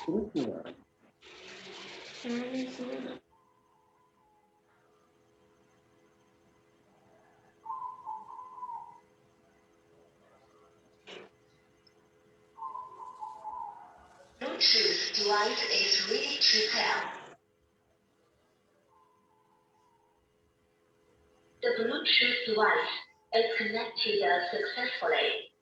Bluetooth device is ready to pair. The Bluetooth device is connected successfully.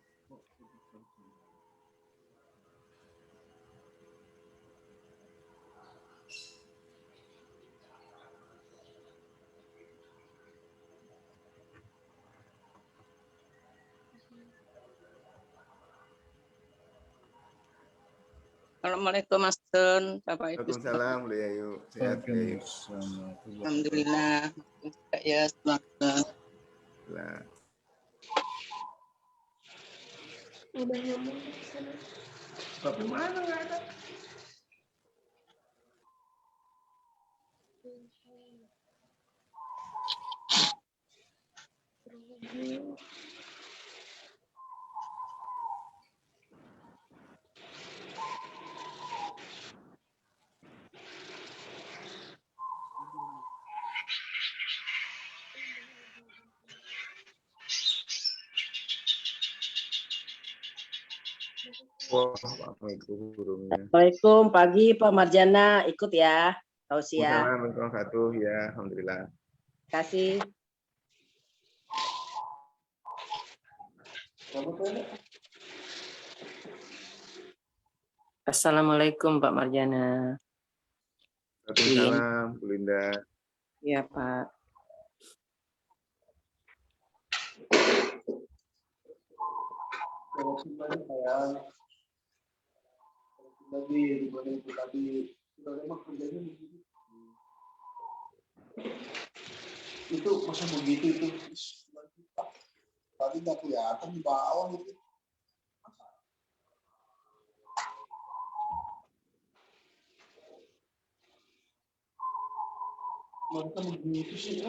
Assalamualaikum Mas Don, Bapak Ibu. Waalaikumsalam, Beli Ayu. Sehat, Beli Ayu. Alhamdulillah. Ya, semangat. Lah. Udah ngomong di sana. Tapi mana nggak ada? Wah, apa itu burungnya? Assalamualaikum, pagi Pak Marjana, ikut ya, tausiah. Assalamualaikum warahmatullahi wabarakatuh. Ya, alhamdulillah. Kasih. Assalamualaikum Pak Marjana. Waalaikumsalam, Bu Linda. Iya Pak. Itu masa begitu itu tadi nggak kelihatan di bawah gitu. Mereka begitu sih.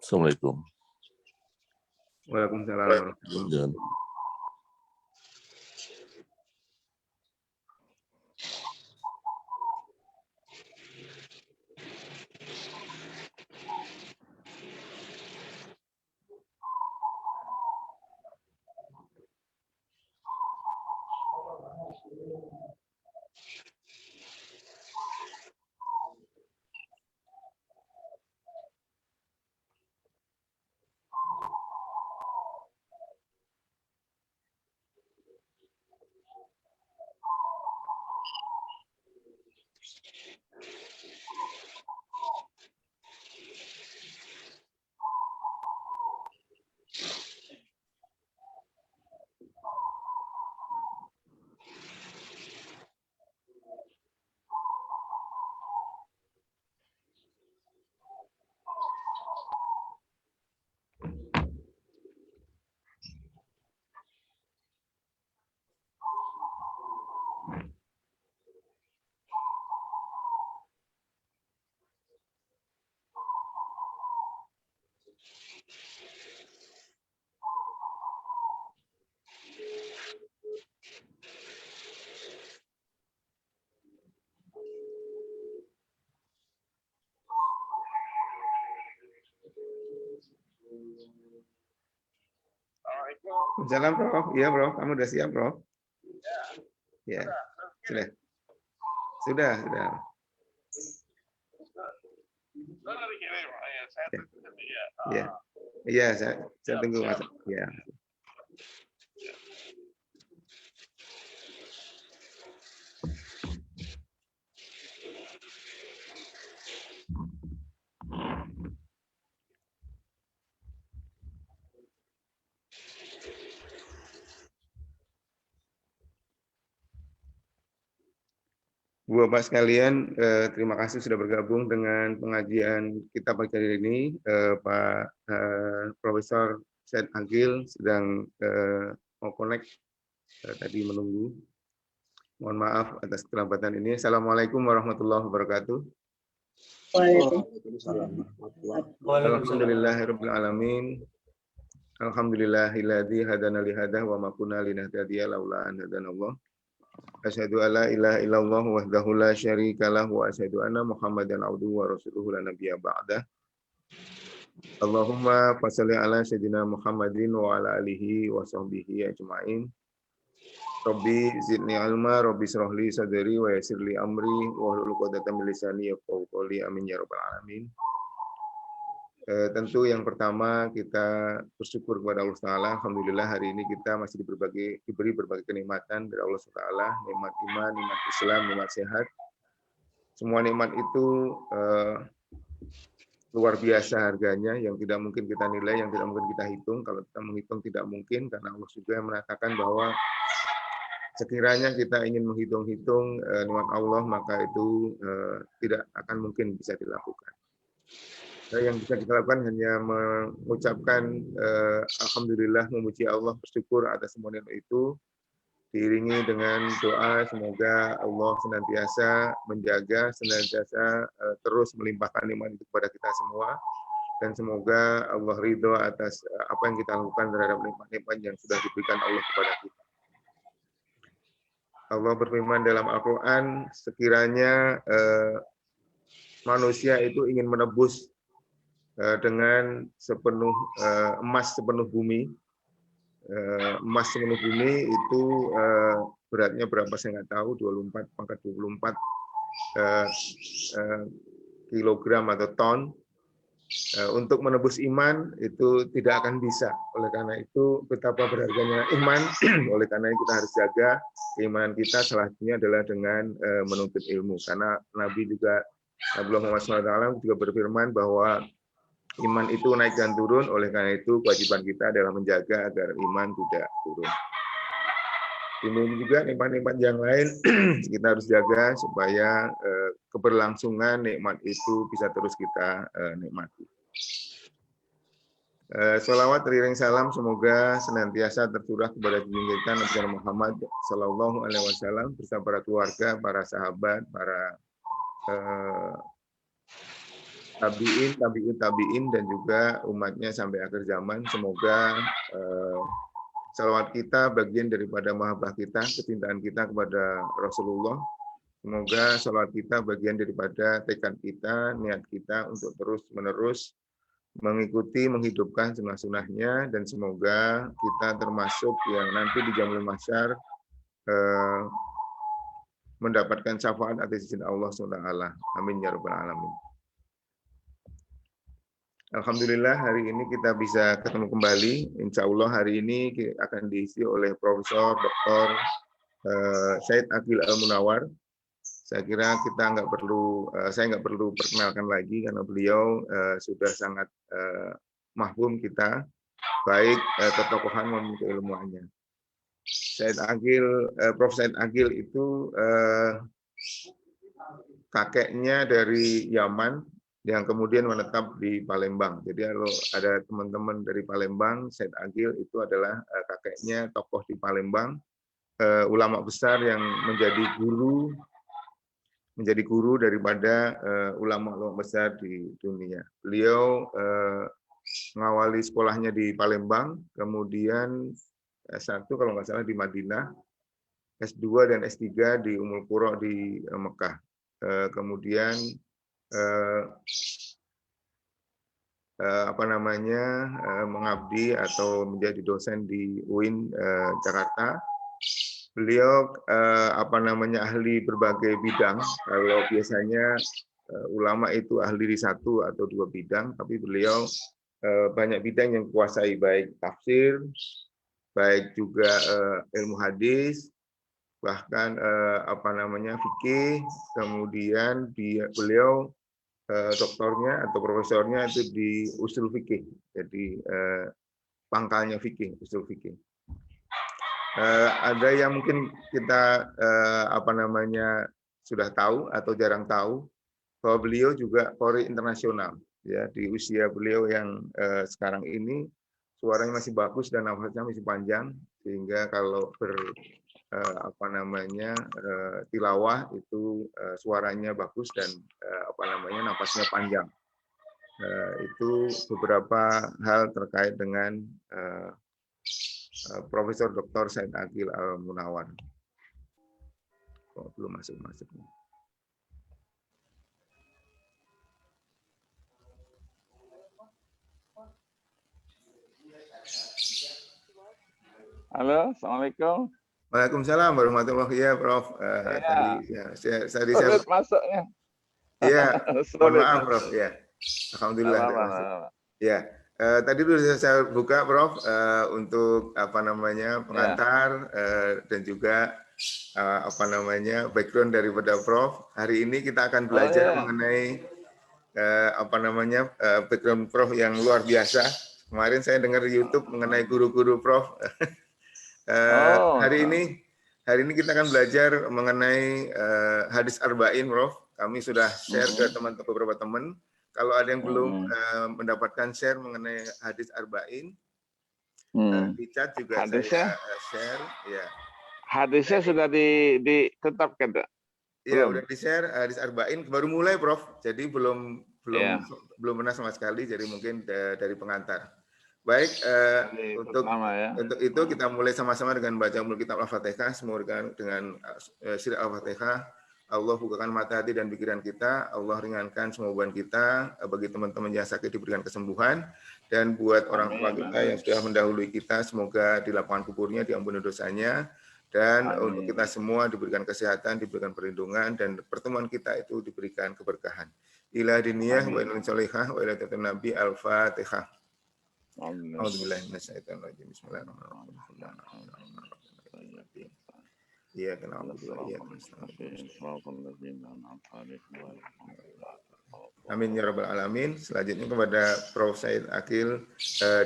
Assalamualaikum. Waalaikumsalam warahmatullahi wabarakatuh. Dan Salam, Prof. Iya, Prof. Kamu udah siap, Prof? Ya. Sudah. Sudah. Ya. Iya, saya tunggu, Mas. Ya. Bu Bapak sekalian, terima kasih sudah bergabung dengan pengajian kita pagi hari ini. Pak Profesor Syed Agil sedang mau connect, tadi menunggu. Mohon maaf atas keterlambatan ini. Assalamualaikum warahmatullahi wabarakatuh. Waalaikumsalam. Alhamdulillahirabbil alamin. Alhamdulillahilladzi hadana li hadza wa ma kunna linahtadiya laula an hadanallah. Asyhadu alla ilaha illallah wahdahu la syarikalah wa asyhadu anna Muhammadan abduhu wa rasuluhu la nabiyya ba'dah. Allahumma fashalli ala sayyidina Muhammadin wa ala alihi wa sahbihi ajma'in. Rabbi zidni ilma, Rabbi shrah li sadri wa yassir li amri wa hlul 'uqdatam min lisani yafqahu qawli. Amin ya rabbal alamin. Tentu yang pertama kita bersyukur kepada Allah Taala. Alhamdulillah hari ini kita masih diberi berbagai kenikmatan dari Allah Taala, nikmat iman, nikmat Islam, nikmat sehat. Semua nikmat itu luar biasa harganya, yang tidak mungkin kita nilai, yang tidak mungkin kita hitung. Kalau kita menghitung tidak mungkin, karena Allah juga mengatakan bahwa sekiranya kita ingin menghitung-hitung nikmat Allah, maka itu tidak akan mungkin bisa dilakukan. Yang bisa kita lakukan hanya mengucapkan alhamdulillah, memuji Allah, bersyukur atas semua nikmat itu, diiringi dengan doa semoga Allah senantiasa menjaga, senantiasa terus melimpahkan nikmat itu kepada kita semua, dan semoga Allah ridho atas apa yang kita lakukan terhadap nikmat-nikmat yang sudah diberikan Allah kepada kita. Allah berfirman dalam Al-Quran, sekiranya manusia itu ingin menebus dengan sepenuh emas sepenuh bumi. Emas sepenuh bumi itu beratnya berapa saya nggak tahu, 24 pangkat 24 kilogram atau ton. Untuk menebus iman itu tidak akan bisa. Oleh karena itu betapa berharganya iman. Oleh karena itu kita harus jaga keimanan kita, salah satunya adalah dengan menuntut ilmu. Karena Nabi juga, Nabi Muhammad SAW juga berfirman bahwa iman itu naik dan turun, oleh karena itu kewajiban kita adalah menjaga agar iman tidak turun. Ini juga nikmat-nikmat yang lain kita harus jaga supaya keberlangsungan nikmat itu bisa terus kita nikmati. Sholawat teriring salam semoga senantiasa tercurah kepada junjungan kita Nabi Muhammad Sallallahu Alaihi Wasallam bersama para keluarga, para sahabat, para tabiin, dan juga umatnya sampai akhir zaman. Semoga salawat kita bagian daripada mahabbah kita, kecintaan kita kepada Rasulullah. Semoga salawat kita bagian daripada tekad kita, niat kita untuk terus-menerus mengikuti, menghidupkan sunnah-sunnahnya, dan semoga kita termasuk yang nanti di Jamul Mahsyar mendapatkan syafaat atas izin Allah SWT. Amin ya rabbal alamin. Alhamdulillah hari ini kita bisa ketemu kembali. Insya Allah hari ini akan diisi oleh Profesor Dr. Syed Aqil Al-Munawar. Saya kira saya nggak perlu perkenalkan lagi karena beliau sudah sangat mahfum kita, baik ketokohan maupun keilmuannya. Prof. Syed Aqil itu kakeknya dari Yaman yang kemudian menetap di Palembang. Jadi kalau ada teman-teman dari Palembang, Syed Aqil itu adalah kakeknya tokoh di Palembang, ulama besar yang menjadi guru daripada ulama-ulama besar di dunia. Beliau mengawali sekolahnya di Palembang, kemudian S1 kalau nggak salah di Madinah, S2 dan S3 di Ummul Qura di Mekah. Kemudian mengabdi atau menjadi dosen di UIN Jakarta. Beliau ahli berbagai bidang. Kalau biasanya ulama itu ahli di satu atau dua bidang, tapi beliau banyak bidang yang kuasai, baik tafsir, baik juga ilmu hadis, bahkan fikih. Kemudian beliau doktornya atau profesornya itu di usul fikih, jadi pangkalnya fikih, usul fikih. Ada yang mungkin kita sudah tahu atau jarang tahu bahwa beliau juga qori internasional, ya. Di usia beliau yang sekarang ini suaranya masih bagus dan nafasnya masih panjang, sehingga kalau tilawah itu suaranya bagus dan nafasnya panjang. Itu beberapa hal terkait dengan Profesor Dr. Syed Aqil Al-Munawar. Belum masuk. Halo, assalamualaikum. Waalaikumsalam warahmatullahi wabarakatuh, Prof. Tadi saya masuknya. Iya, mohon maaf, Prof. Ya, alhamdulillah. Ya, tadi dulu saya buka, Prof, untuk pengantar dan juga background daripada Prof. Hari ini kita akan belajar mengenai background Prof yang luar biasa. Kemarin saya dengar di YouTube mengenai guru-guru Prof. Hari ini kita akan belajar mengenai hadis arba'in, Prof. Kami sudah share ke beberapa teman. Kalau ada yang belum mendapatkan share mengenai hadis arba'in, di chat juga saya share. Ya. Hadisnya sudah ditetapkan, Pak? Iya, udah di-share hadis arba'in. Baru mulai, Prof. Jadi belum pernah sama sekali. Jadi mungkin dari pengantar. Baik, untuk itu kita mulai sama-sama dengan baca umul kitab Al-Fatihah. Semoga dengan sirah Al-Fatihah Allah bukakan mata hati dan pikiran kita, Allah ringankan semua beban kita, bagi teman-teman yang sakit diberikan kesembuhan, dan buat orang tua kita yang sudah mendahului kita, semoga di lapangan kuburnya diampuni dosanya, dan untuk kita semua diberikan kesehatan, diberikan perlindungan, dan pertemuan kita itu diberikan keberkahan. Ila diniyah wa ilal salihah wa ila tatun nabi Al-Fatihah. A'udzubillahiminasyaitonirrajim. Bismillahirrahmanirrahim. Iya, kenapa? Amin ya rabbal alamin. Selanjutnya kepada Prof. Syed Aqil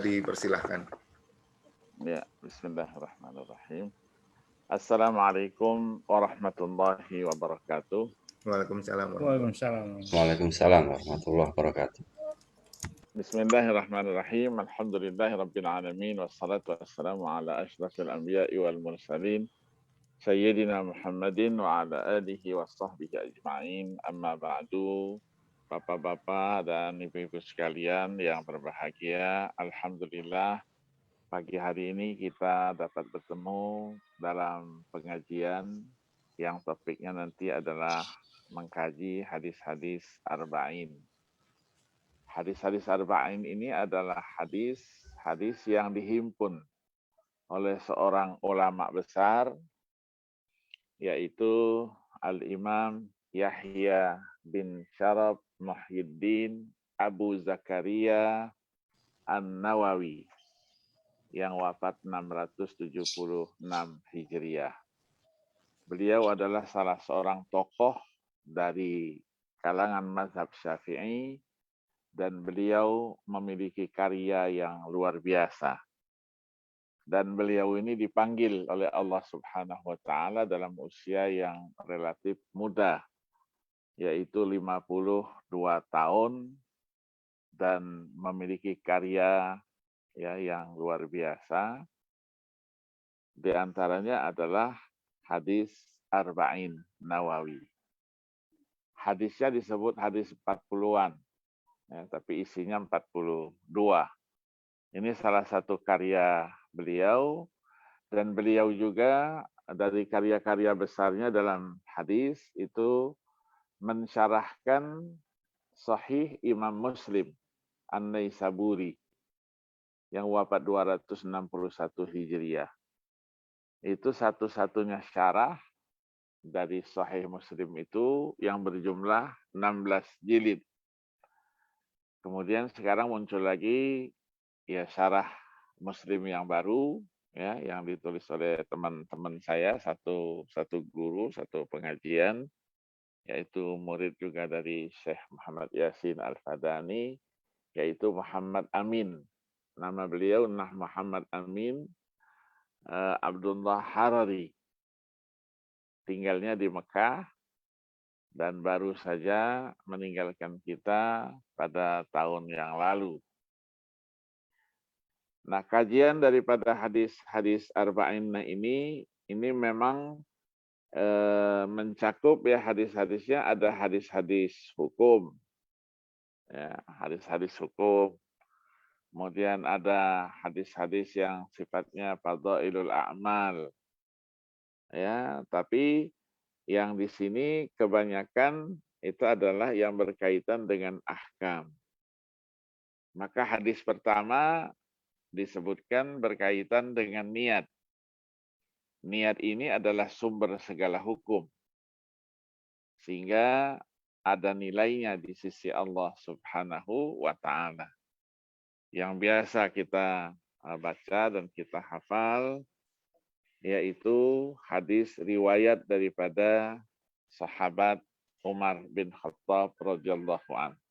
dipersilahkan. Ya, bismillahirrahmanirrahim. Assalamualaikum warahmatullahi wabarakatuh. Waalaikumsalam. Waalaikumsalam warahmatullahi wabarakatuh. Bismillahirrahmanirrahim. Alhamdulillahirabbil alamin wassalatu wassalamu ala asyrafil anbiya'i wal mursalin Sayyidina Muhammadin wa ala alihi wa sahbihi ajma'in, amma ba'du. Bapak-bapak dan ibu-ibu sekalian yang berbahagia, alhamdulillah pagi hari ini kita dapat bertemu dalam pengajian yang topiknya nanti adalah mengkaji hadis-hadis arba'in. Hadis-hadis arba'in ini adalah hadis yang dihimpun oleh seorang ulama besar, yaitu Al-Imam Yahya bin Syaraf Muhyiddin Abu Zakaria An-Nawawi yang wafat 676 Hijriah. Beliau adalah salah seorang tokoh dari kalangan mazhab Syafi'i dan beliau memiliki karya yang luar biasa. Dan beliau ini dipanggil oleh Allah Subhanahu wa taala dalam usia yang relatif muda, yaitu 52 tahun, dan memiliki karya yang luar biasa. Di antaranya adalah hadis arba'in Nawawi. Hadisnya disebut hadis 40-an, tapi isinya 42. Ini salah satu karya beliau, dan beliau juga dari karya-karya besarnya dalam hadis itu mensyarahkan Sahih Imam Muslim An-Naisaburi yang wafat 261 Hijriah. Itu satu-satunya syarah dari Sahih Muslim itu yang berjumlah 16 jilid. Kemudian sekarang muncul lagi syarah Muslim yang baru, yang ditulis oleh teman-teman saya, satu guru, satu pengajian, yaitu murid juga dari Syekh Muhammad Yasin Al-Fadani, yaitu Muhammad Amin. Nama beliau Muhammad Amin Abdullah Harari. Tinggalnya di Mekah dan baru saja meninggalkan kita pada tahun yang lalu. Nah, kajian daripada hadis arba'in ini memang mencakup hadis-hadisnya, ada hadis-hadis hukum, hadis-hadis hukum. Kemudian ada hadis-hadis yang sifatnya fadhailul a'mal. Tapi yang di sini kebanyakan itu adalah yang berkaitan dengan ahkam. Maka hadis pertama disebutkan berkaitan dengan niat. Niat ini adalah sumber segala hukum. Sehingga ada nilainya di sisi Allah Subhanahu wa ta'ala. Yang biasa kita baca dan kita hafal, yaitu hadis riwayat daripada sahabat Umar bin Khattab radhiyallahu anhu.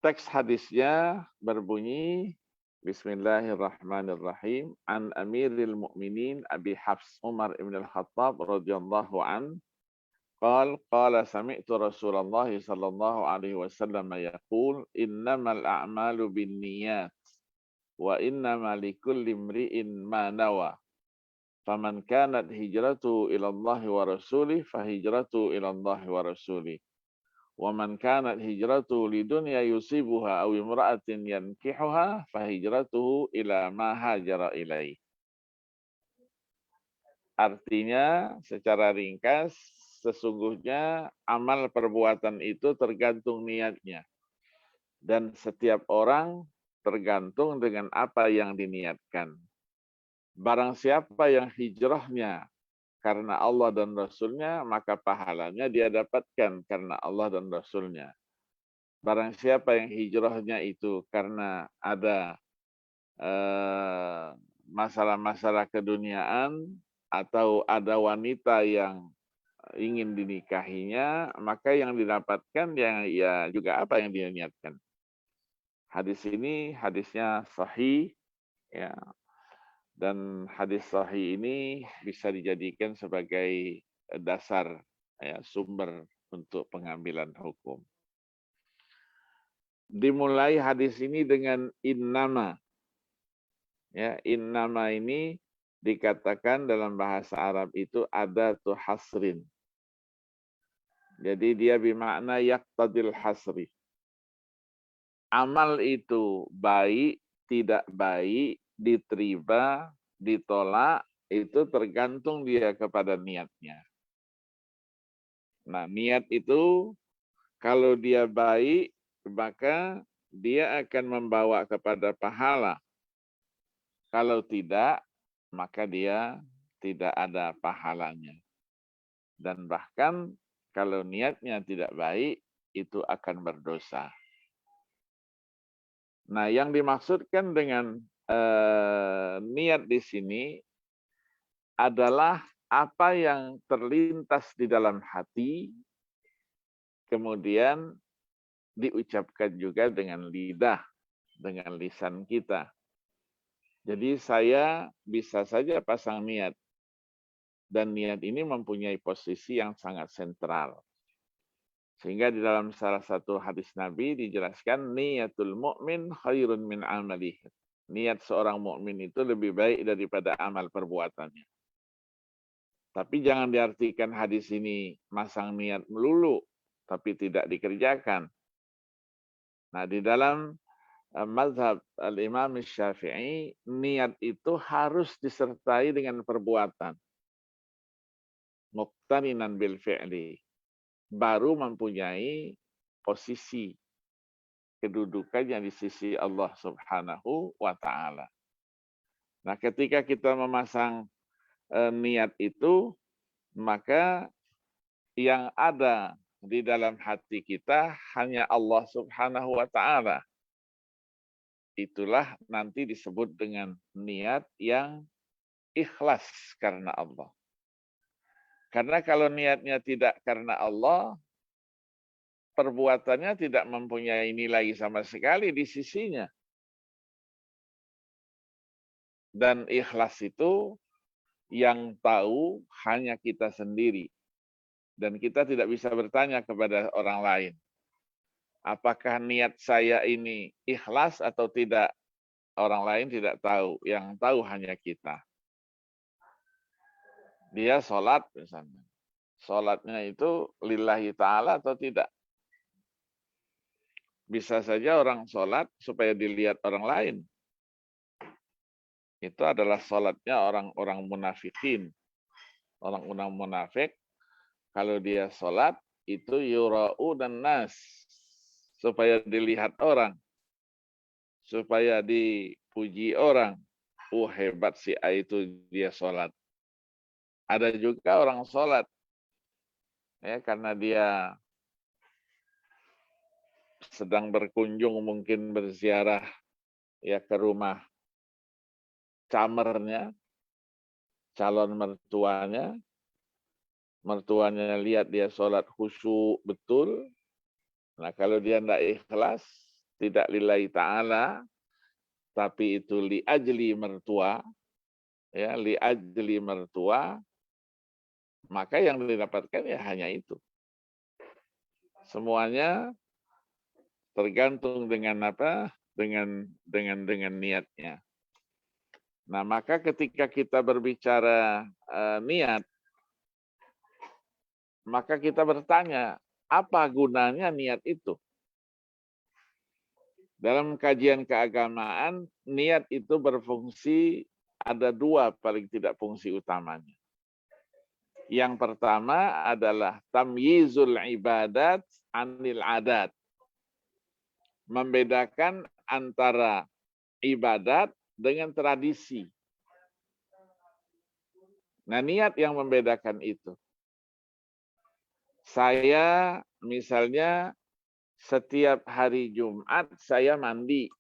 Teks hadisnya berbunyi, Bismillahirrahmanirrahim. An Amiril Mu'minin Abi Hafs Umar ibn al-Khattab radhiyallahu an. Qala sami'tu Rasulullah sallallahu alaihi wasallam yaqul innamal a'malu binniyat wa innama likulli imri'in ma nawa. Faman kanat hijratuhu ila Allah wa rasulih fahijratuhu ila Allah wa rasulih. وَمَنْ كَانَتْ هِجْرَتُهُ لِدُنْيَا يُصِيبُهَا أَوْ امْرَأَةٍ يَنْكِحُهَا فَهِجْرَتُهُ إِلَى مَا هَاجَرَ إِلَيْهِ. Artinya secara ringkas, sesungguhnya amal perbuatan itu tergantung niatnya. Dan setiap orang tergantung dengan apa yang diniatkan. Barang siapa yang hijrahnya karena Allah dan Rasulnya, maka pahalanya dia dapatkan karena Allah dan Rasulnya. Barang siapa yang hijrahnya itu karena ada masalah-masalah keduniaan atau ada wanita yang ingin dinikahinya, maka yang didapatkan ya juga apa yang dia niatkan. Hadis ini hadisnya sahih, dan hadis sahih ini bisa dijadikan sebagai dasar sumber untuk pengambilan hukum. Dimulai hadis ini dengan innama. Innama ini dikatakan dalam bahasa Arab itu adatu hasrin. Jadi dia bermakna yaqtadil hasri. Amal itu baik, tidak baik, diterima, ditolak, itu tergantung dia kepada niatnya. Nah, niat itu kalau dia baik, maka dia akan membawa kepada pahala. Kalau tidak, maka dia tidak ada pahalanya. Dan bahkan kalau niatnya tidak baik, itu akan berdosa. Nah, yang dimaksudkan dengan niat di sini adalah apa yang terlintas di dalam hati, kemudian diucapkan juga dengan lidah, dengan lisan kita. Jadi saya bisa saja pasang niat, dan niat ini mempunyai posisi yang sangat sentral. Sehingga di dalam salah satu hadis Nabi dijelaskan niatul mu'min khairun min amalih. Niat seorang mukmin itu lebih baik daripada amal perbuatannya. Tapi jangan diartikan hadis ini masang niat melulu, tapi tidak dikerjakan. Nah, di dalam mazhab al-Imam Syafi'i, niat itu harus disertai dengan perbuatan. Muqtarinan bil fi'li. Baru mempunyai posisi kedudukannya di sisi Allah Subhanahu wa Ta'ala. Nah, ketika kita memasang niat itu, maka yang ada di dalam hati kita hanya Allah Subhanahu wa Ta'ala. Itulah nanti disebut dengan niat yang ikhlas karena Allah. Karena kalau niatnya tidak karena Allah, perbuatannya tidak mempunyai nilai sama sekali di sisinya. Dan ikhlas itu yang tahu hanya kita sendiri. Dan kita tidak bisa bertanya kepada orang lain. Apakah niat saya ini ikhlas atau tidak? Orang lain tidak tahu. Yang tahu hanya kita. Dia sholat misalnya. Sholatnya itu lillahi ta'ala atau tidak? Bisa saja orang sholat supaya dilihat orang lain. Itu adalah sholatnya orang-orang munafikin. Orang-orang munafik, kalau dia sholat, itu yura'u dan nas. Supaya dilihat orang. Supaya dipuji orang. Hebat si A itu dia sholat. Ada juga orang sholat. Ya, karena dia sedang berkunjung, mungkin berziarah ya ke rumah camernya, calon mertuanya lihat dia sholat khusyuk betul. Nah, kalau dia tidak ikhlas, tidak lillahi ta'ala, tapi itu li ajli mertua, ya, li ajli mertua, maka yang didapatkan ya hanya itu. Semuanya tergantung dengan apa? Dengan niatnya. Nah, maka ketika kita berbicara niat, maka kita bertanya, apa gunanya niat itu? Dalam kajian keagamaan, niat itu berfungsi, ada dua paling tidak fungsi utamanya. Yang pertama adalah tamyizul ibadat anil adat. Membedakan antara ibadat dengan tradisi. Nah, niat yang membedakan itu. Saya misalnya setiap hari Jumat saya mandi.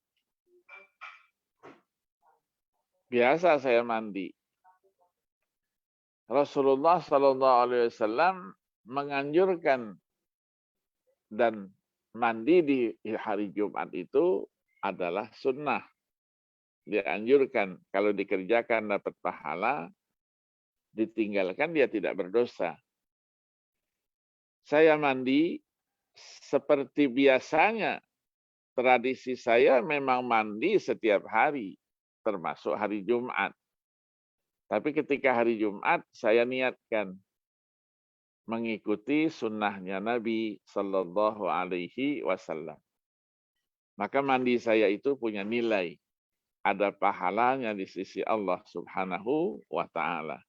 Biasa saya mandi. Rasulullah SAW menganjurkan dan mandi di hari Jumat itu adalah sunnah. Dianjurkan kalau dikerjakan dapat pahala, ditinggalkan dia tidak berdosa. Saya mandi seperti biasanya. Tradisi saya memang mandi setiap hari, termasuk hari Jumat. Tapi ketika hari Jumat, saya niatkan mengikuti sunnahnya Nabi Sallallahu Alaihi Wasallam. Maka mandi saya itu punya nilai. Ada pahalanya di sisi Allah Subhanahu wa Ta'ala.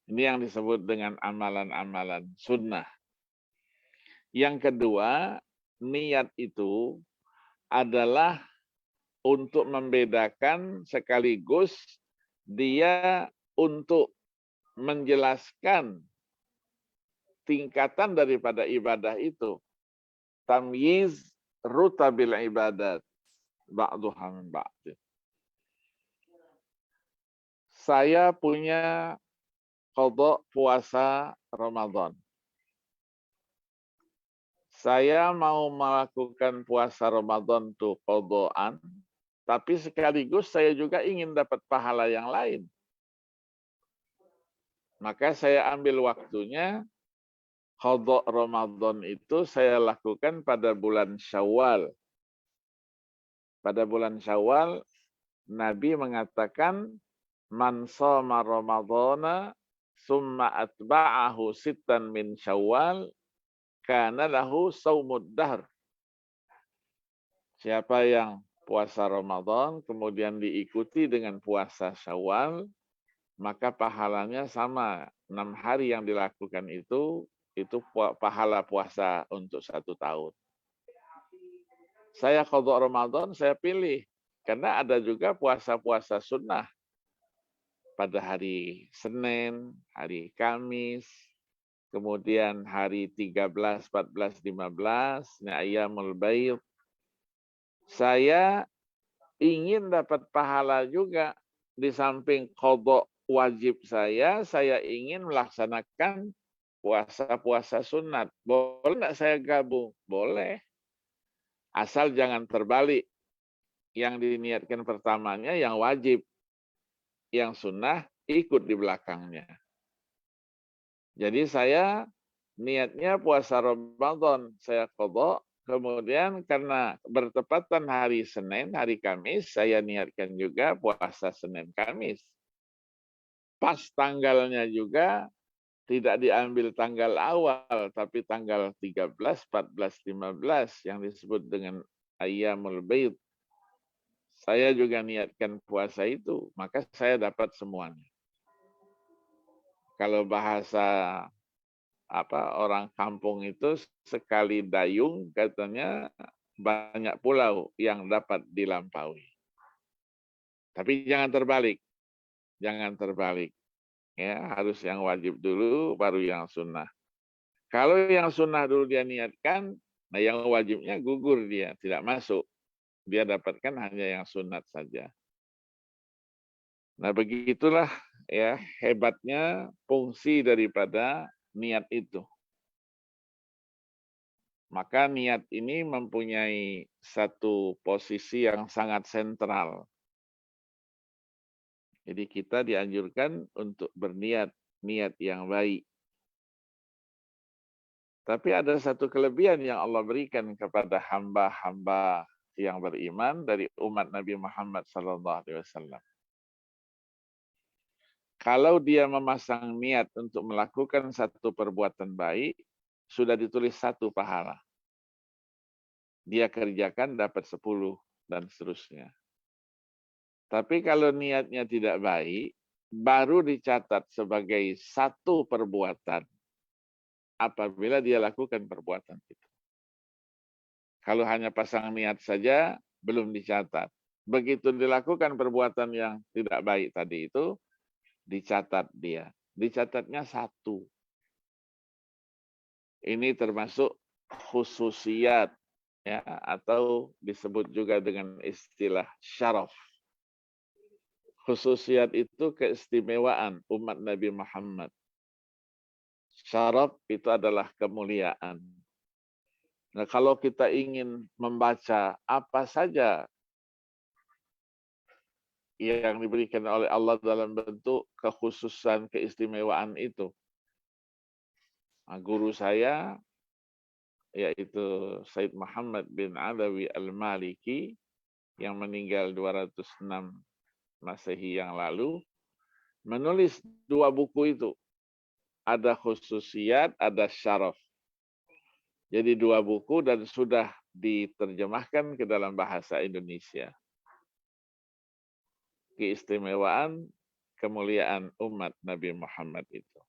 Ini yang disebut dengan amalan-amalan sunnah. Yang kedua, niat itu adalah untuk membedakan sekaligus dia untuk menjelaskan tingkatan daripada ibadah itu. Tamyiz rutabil ibadat ba'duha min ba'd. Saya punya qada puasa Ramadan. Saya mau melakukan puasa Ramadan itu qadaan, tapi sekaligus saya juga ingin dapat pahala yang lain. Maka saya ambil waktunya, qada Ramadan itu saya lakukan pada bulan Syawal. Pada bulan Syawal, Nabi mengatakan, man shoma Ramadhana summa atba'ahu sittan min Syawal kana lahu saumud dahr. Siapa yang puasa Ramadan kemudian diikuti dengan puasa Syawal, maka pahalanya sama. 6 hari yang dilakukan itu pahala puasa untuk 1 tahun. Saya qada Ramadan, saya pilih. Karena ada juga puasa-puasa sunnah. Pada hari Senin, hari Kamis, kemudian hari 13, 14, 15, Ayyamul Baid. Saya ingin dapat pahala juga. Di samping qada wajib saya ingin melaksanakan puasa-puasa sunat. Boleh nggak saya gabung? Boleh. Asal jangan terbalik. Yang diniatkan pertamanya yang wajib. Yang sunnah ikut di belakangnya. Jadi saya niatnya puasa Ramadan, saya qada, kemudian karena bertepatan hari Senin, hari Kamis, saya niatkan juga puasa Senin Kamis. Pas tanggalnya juga tidak diambil tanggal awal, tapi tanggal 13, 14, 15 yang disebut dengan Ayyamul Baid. Saya juga niatkan puasa itu, maka saya dapat semuanya. Kalau bahasa orang kampung itu sekali dayung katanya banyak pulau yang dapat dilampaui. Tapi jangan terbalik. Jangan terbalik. Ya, harus yang wajib dulu baru yang sunnah. Kalau yang sunnah dulu dia niatkan, nah yang wajibnya gugur dia, tidak masuk. Dia dapatkan hanya yang sunat saja. Nah, begitulah ya hebatnya fungsi daripada niat itu. Maka niat ini mempunyai satu posisi yang sangat sentral. Jadi kita dianjurkan untuk berniat, niat yang baik. Tapi ada satu kelebihan yang Allah berikan kepada hamba-hamba yang beriman dari umat Nabi Muhammad SAW. Kalau dia memasang niat untuk melakukan satu perbuatan baik, sudah ditulis 1 pahala. Dia kerjakan dapat 10 dan seterusnya. Tapi kalau niatnya tidak baik, baru dicatat sebagai 1 perbuatan apabila dia lakukan perbuatan itu. Kalau hanya pasang niat saja, belum dicatat. Begitu dilakukan perbuatan yang tidak baik tadi itu, dicatat dia. Dicatatnya 1. Ini termasuk khususiyat, ya, atau disebut juga dengan istilah syaraf. Khususiyat itu keistimewaan umat Nabi Muhammad. Syaraf itu adalah kemuliaan. Nah, kalau kita ingin membaca apa saja yang diberikan oleh Allah dalam bentuk kekhususan, keistimewaan itu. Nah, guru saya, yaitu Said Muhammad bin Adawi Al-Maliki, yang meninggal 206 Masehi yang lalu, menulis 2 buku itu. ada khususiyat, ada syaraf. Jadi 2 buku dan sudah diterjemahkan ke dalam bahasa Indonesia. Keistimewaan, kemuliaan umat Nabi Muhammad itu.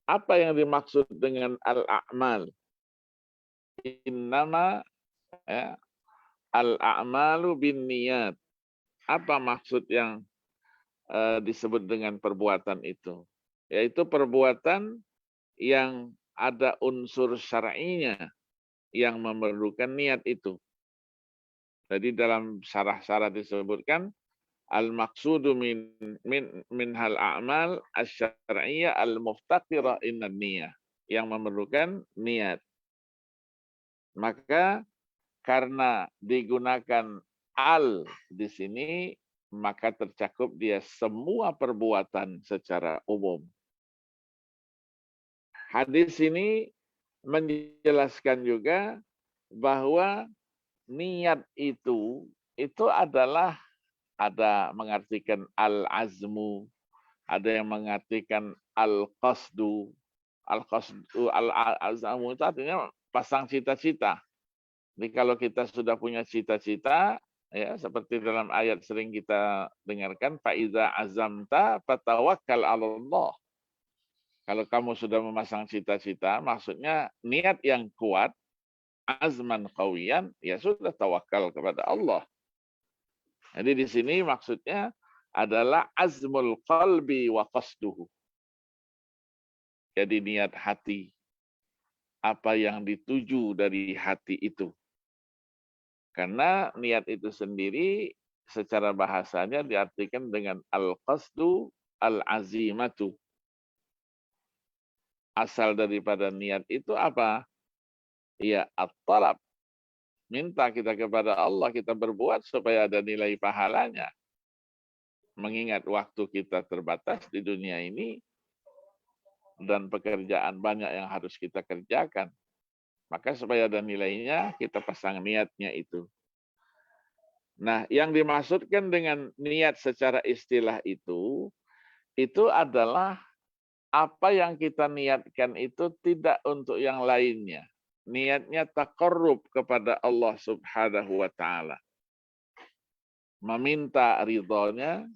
Apa yang dimaksud dengan al-a'mal? Innama ya, al-a'malu bin niyat. Apa maksud yang disebut dengan perbuatan itu? Yaitu perbuatan yang ada unsur syar'inya yang memerlukan niat itu. Jadi dalam syarah-syarah disebutkan al-maqsudu min hal a'mal asy-syar'iyyah al-muftaqira inna niyah, yang memerlukan niat. Maka karena digunakan al di sini, maka tercakup dia semua perbuatan secara umum. Hadis ini menjelaskan juga bahwa niat itu adalah, ada mengartikan al-azmu, ada yang mengartikan al-qasdu. Al-qasdu, al-azmu itu artinya pasang cita-cita. Jadi kalau kita sudah punya cita-cita, ya seperti dalam ayat sering kita dengarkan, faiza azamta fatawakkal 'alallah. Kalau kamu sudah memasang cita-cita, maksudnya niat yang kuat, azman qawiyan, ya sudah tawakal kepada Allah. Jadi di sini maksudnya adalah azmul qalbi wa qasduhu. Jadi niat hati, apa yang dituju dari hati itu. Karena niat itu sendiri secara bahasanya diartikan dengan al-qasdu al-azimatu. Asal daripada niat itu apa? Ya at-talab. Minta kita kepada Allah, kita berbuat supaya ada nilai pahalanya. Mengingat waktu kita terbatas di dunia ini, dan pekerjaan banyak yang harus kita kerjakan. Maka supaya ada nilainya, kita pasang niatnya itu. Nah, yang dimaksudkan dengan niat secara istilah itu adalah apa yang kita niatkan itu tidak untuk yang lainnya. Niatnya taqarrub kepada Allah Subhanahu wa ta'ala. Meminta ridhonya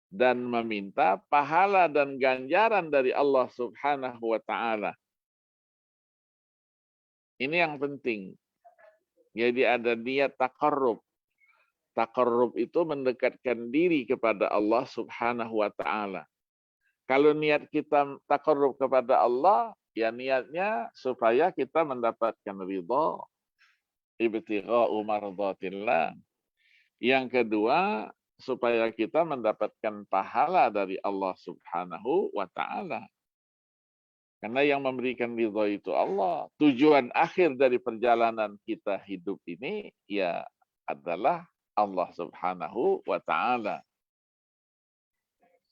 dan meminta pahala dan ganjaran dari Allah Subhanahu wa ta'ala. Ini yang penting. Jadi ada niat taqarrub. Taqarrub itu mendekatkan diri kepada Allah Subhanahu wa ta'ala. Kalau niat kita taqarrub kepada Allah, ya niatnya supaya kita mendapatkan ridha, ibtigha'u mardhatillah. Yang kedua, supaya kita mendapatkan pahala dari Allah Subhanahu wa ta'ala. Karena yang memberikan ridha itu Allah. Tujuan akhir dari perjalanan kita hidup ini ya adalah Allah Subhanahu wa ta'ala.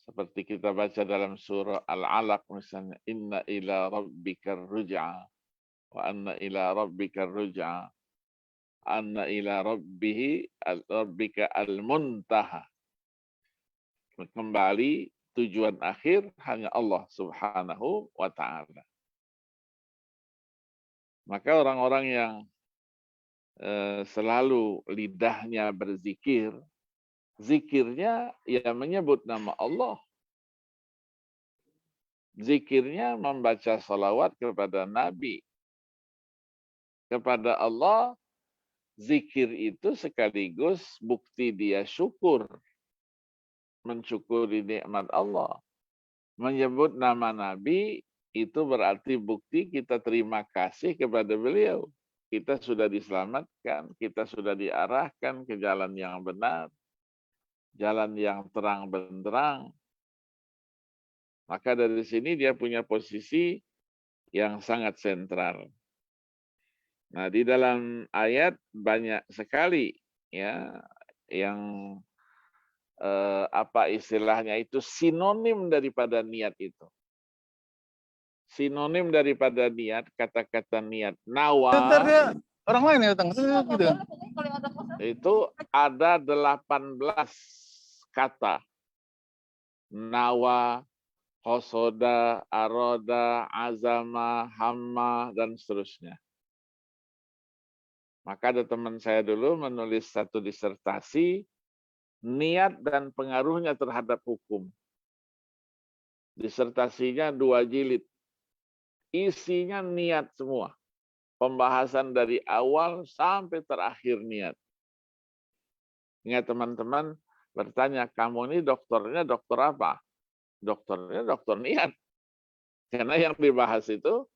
Seperti kita baca dalam surah Al-Alaq misalnya, inna ila rabbikar ruj'a wa anna ila rabbikar ruj'a anna ila rabbika al-muntaha. Kembali tujuan akhir hanya Allah Subhanahu wa ta'ala. Maka orang-orang yang selalu lidahnya berzikir, zikirnya ya menyebut nama Allah. Zikirnya membaca salawat kepada Nabi. Kepada Allah, zikir itu sekaligus bukti dia syukur. Mensyukuri nikmat Allah. Menyebut nama Nabi itu berarti bukti kita terima kasih kepada beliau. Kita sudah diselamatkan, kita sudah diarahkan ke jalan yang benar. Jalan yang terang benderang. Maka dari sini dia punya posisi yang sangat sentral. Nah, di dalam ayat banyak sekali ya yang apa istilahnya itu sinonim daripada niat itu. Sinonim daripada niat, kata-kata niat nawa. Orang lain ya datang gitu. Itu ada 18 kata. Nawa, Qasoda, aroda, azama, hamma, dan seterusnya. Maka ada teman saya dulu menulis satu disertasi, niat dan pengaruhnya terhadap hukum. Disertasinya 2 jilid. Isinya niat semua. Pembahasan dari awal sampai terakhir niat. Ingat teman-teman bertanya, kamu ini dokternya dokter apa? Dokternya dokter niat. Karena yang dibahas itu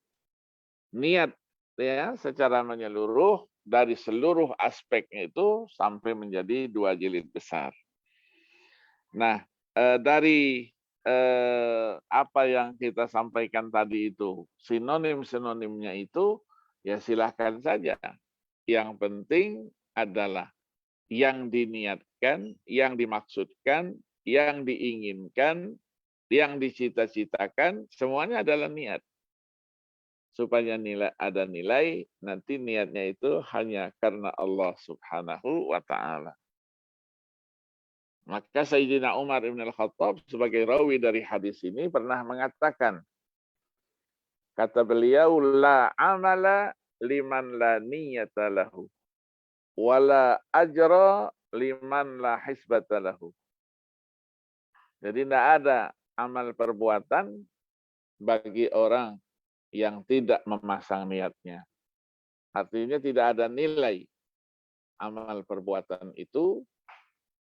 niat ya secara menyeluruh dari seluruh aspeknya itu sampai menjadi 2 jilid besar. Nah, dari apa yang kita sampaikan tadi itu, sinonim-sinonimnya itu, ya silahkan saja. Yang penting adalah yang diniatkan, yang dimaksudkan, yang diinginkan, yang dicita-citakan, semuanya adalah niat. Supaya ada nilai, nanti niatnya itu hanya karena Allah Subhanahu wa Ta'ala. Maka Sayyidina Umar Ibn Al-Khattab sebagai rawi dari hadis ini pernah mengatakan, kata beliau, la amala liman la niyata lahu, wala ajra liman la hisbata lahu. Jadi tidak ada amal perbuatan bagi orang yang tidak memasang niatnya. Artinya tidak ada nilai amal perbuatan itu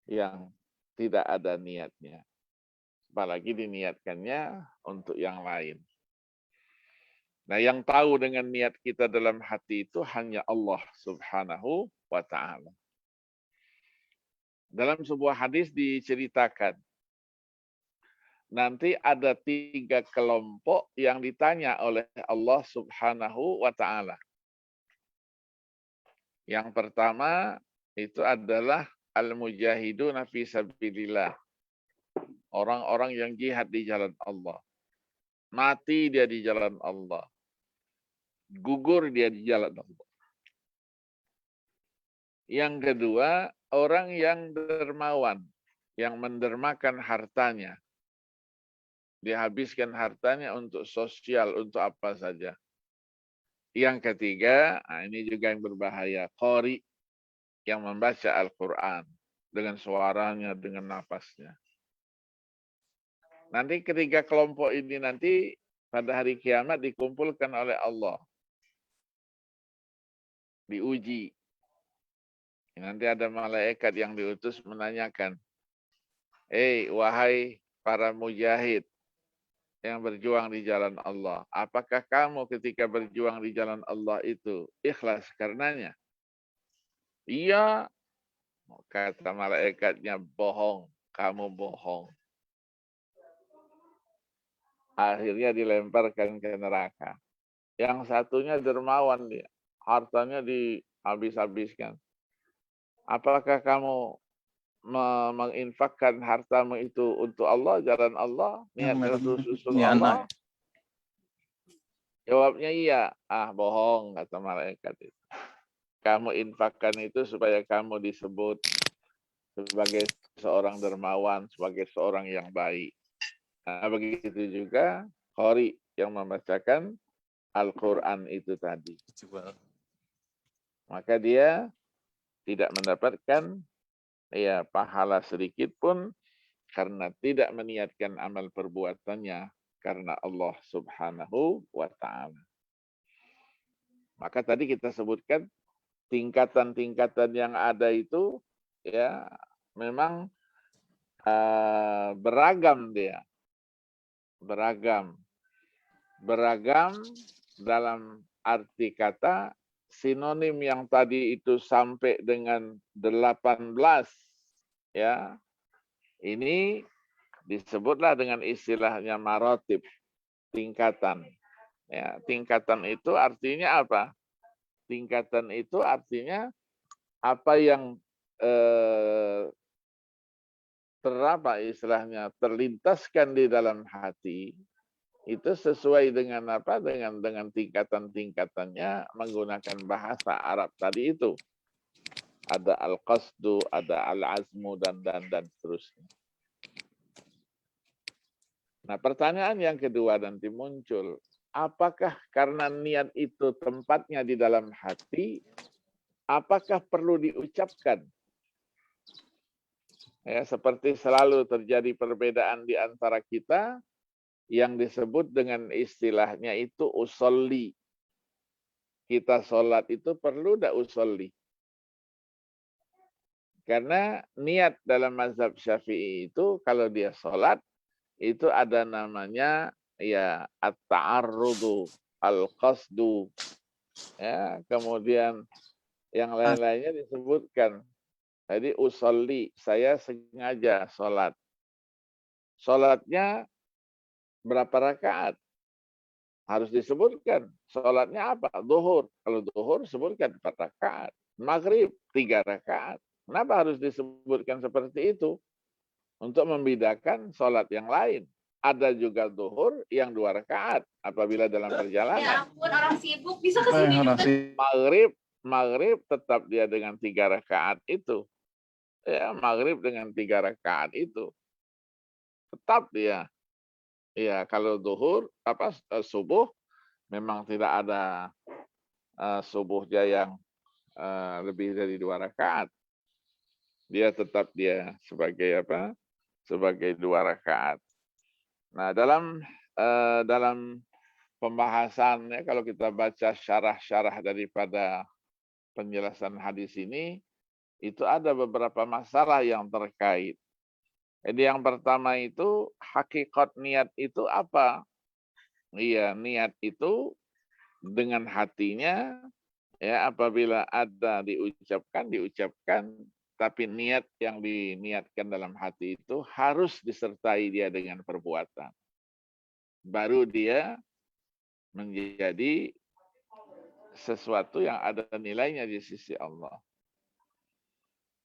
yang tidak ada niatnya. Apalagi diniatkannya untuk yang lain. Nah, yang tahu dengan niat kita dalam hati itu hanya Allah Subhanahu wa Ta'ala. Dalam sebuah hadis diceritakan, nanti ada 3 kelompok yang ditanya oleh Allah Subhanahu wa Ta'ala. Yang pertama itu adalah al-mujahiduna fi sabilillah. Orang-orang yang jihad di jalan Allah. Mati dia di jalan Allah. Gugur dia di jalan Allah. Yang kedua, orang yang dermawan, yang mendermakan hartanya. Dihabiskan hartanya untuk sosial, untuk apa saja. Yang ketiga, ini juga yang berbahaya, qari, yang membaca Al-Quran dengan suaranya, dengan nafasnya. Nanti ketiga kelompok ini nanti pada hari kiamat dikumpulkan oleh Allah. Diuji. Nanti ada malaikat yang diutus menanyakan, wahai para mujahid yang berjuang di jalan Allah, apakah kamu ketika berjuang di jalan Allah itu ikhlas karenanya? Iya, kata malaikatnya, bohong, kamu bohong. Akhirnya dilemparkan ke neraka. Yang satunya dermawan dia, hartanya dihabis-habiskan. Apakah kamu menginfakkan hartamu itu untuk Allah, jalan Allah, niatnya untuk Allah? Jawabnya iya. Bohong, kata malaikat itu. Kamu infakkan itu supaya kamu disebut sebagai seorang dermawan, sebagai seorang yang baik. Nah, begitu juga qari yang membacakan Al-Quran itu tadi. Maka dia tidak mendapatkan pahala sedikit pun karena tidak meniatkan amal perbuatannya karena Allah Subhanahu wa Ta'ala. Maka tadi kita sebutkan tingkatan-tingkatan yang ada itu ya memang beragam dia. Beragam dalam arti kata sinonim yang tadi itu sampai dengan 18 ya. Ini disebutlah dengan istilahnya marotib, tingkatan. Ya, tingkatan itu artinya apa? Tingkatan itu artinya apa yang terlintaskan di dalam hati itu sesuai dengan apa? Dengan tingkatan-tingkatannya menggunakan bahasa Arab tadi itu. Ada al-qasdu, ada al-azmu dan seterusnya. Nah, pertanyaan yang kedua nanti muncul, apakah karena niat itu tempatnya di dalam hati, apakah perlu diucapkan? Ya, seperti selalu terjadi perbedaan di antara kita yang disebut dengan istilahnya itu usolli. Kita sholat itu perlu tidak usolli? Karena niat dalam mazhab Syafi'i itu kalau dia sholat itu ada namanya ya at-ta'arrudu, al-qasdu, ya, kemudian yang lain-lainnya disebutkan. Jadi usolli, saya sengaja sholat. Sholatnya berapa rakaat? Harus disebutkan. Sholatnya apa? Zuhur. Kalau zuhur sebutkan 4 rakaat. Maghrib 3 rakaat. Kenapa harus disebutkan seperti itu? Untuk membedakan sholat yang lain. Ada juga zuhur yang 2 rakaat apabila dalam perjalanan. Ya ampun, orang sibuk bisa kesini juga. Maghrib tetap dia dengan 3 rakaat itu. Ya, maghrib dengan 3 rakaat itu. Tetap dia. Ya, kalau zuhur, subuh, memang tidak ada subuhnya yang lebih dari 2 rakaat. Dia tetap dia sebagai apa? Sebagai 2 rakaat. Nah, dalam pembahasannya, kalau kita baca syarah-syarah daripada penjelasan hadis ini, itu ada beberapa masalah yang terkait. Jadi yang pertama itu hakikat niat itu apa? Iya, niat itu dengan hatinya, ya, apabila ada diucapkan, tapi niat yang diniatkan dalam hati itu harus disertai dia dengan perbuatan. Baru dia menjadi sesuatu yang ada nilainya di sisi Allah.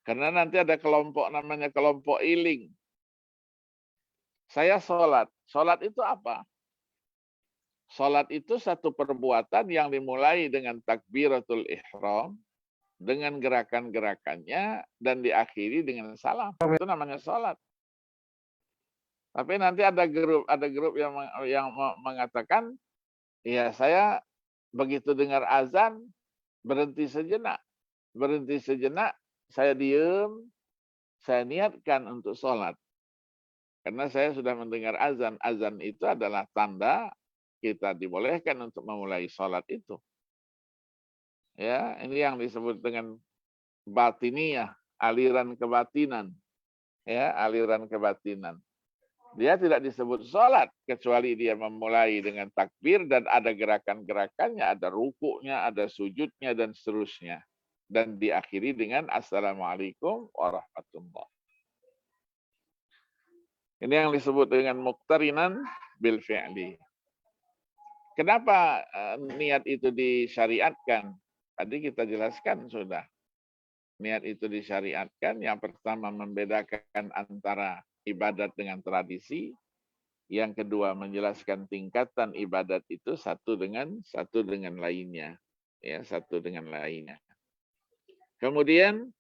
Karena nanti ada kelompok namanya kelompok iling. Saya sholat. Sholat itu apa? Sholat itu satu perbuatan yang dimulai dengan takbiratul ihram, dengan gerakan-gerakannya, dan diakhiri dengan salam. Itu namanya sholat. Tapi nanti ada grup yang mengatakan, ya saya begitu dengar azan, berhenti sejenak. Saya diem, saya niatkan untuk sholat. Karena saya sudah mendengar azan. Azan itu adalah tanda kita dibolehkan untuk memulai sholat itu. Ya, ini yang disebut dengan batiniyah, aliran kebatinan. Ya, aliran kebatinan. Dia tidak disebut sholat, kecuali dia memulai dengan takbir dan ada gerakan-gerakannya, ada rukuknya, ada sujudnya, dan seterusnya. Dan diakhiri dengan Assalamualaikum warahmatullahi. Ini yang disebut dengan muqtarinan bil fi'li. Kenapa niat itu disyariatkan? Tadi kita jelaskan sudah. Niat itu disyariatkan, yang pertama membedakan antara ibadat dengan tradisi. Yang kedua menjelaskan tingkatan ibadat itu satu dengan lainnya. Ya, satu dengan lainnya. Kemudian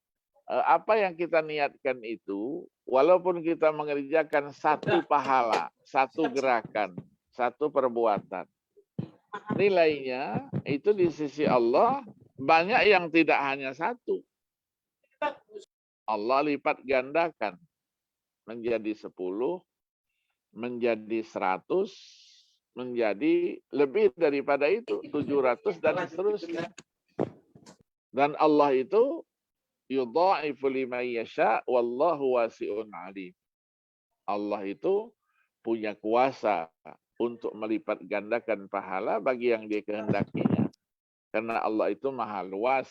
apa yang kita niatkan itu, walaupun kita mengerjakan satu pahala, satu gerakan, satu perbuatan, nilainya itu di sisi Allah banyak yang tidak hanya satu. Allah lipat gandakan menjadi 10, menjadi 100, menjadi lebih daripada itu, 700 dan seterusnya. Dan Allah itu yudha'ifu liman yasha wallahu wasi'un alim. Allah itu punya kuasa untuk melipat gandakan pahala bagi yang dia kehendakinya. Karena Allah itu maha luas,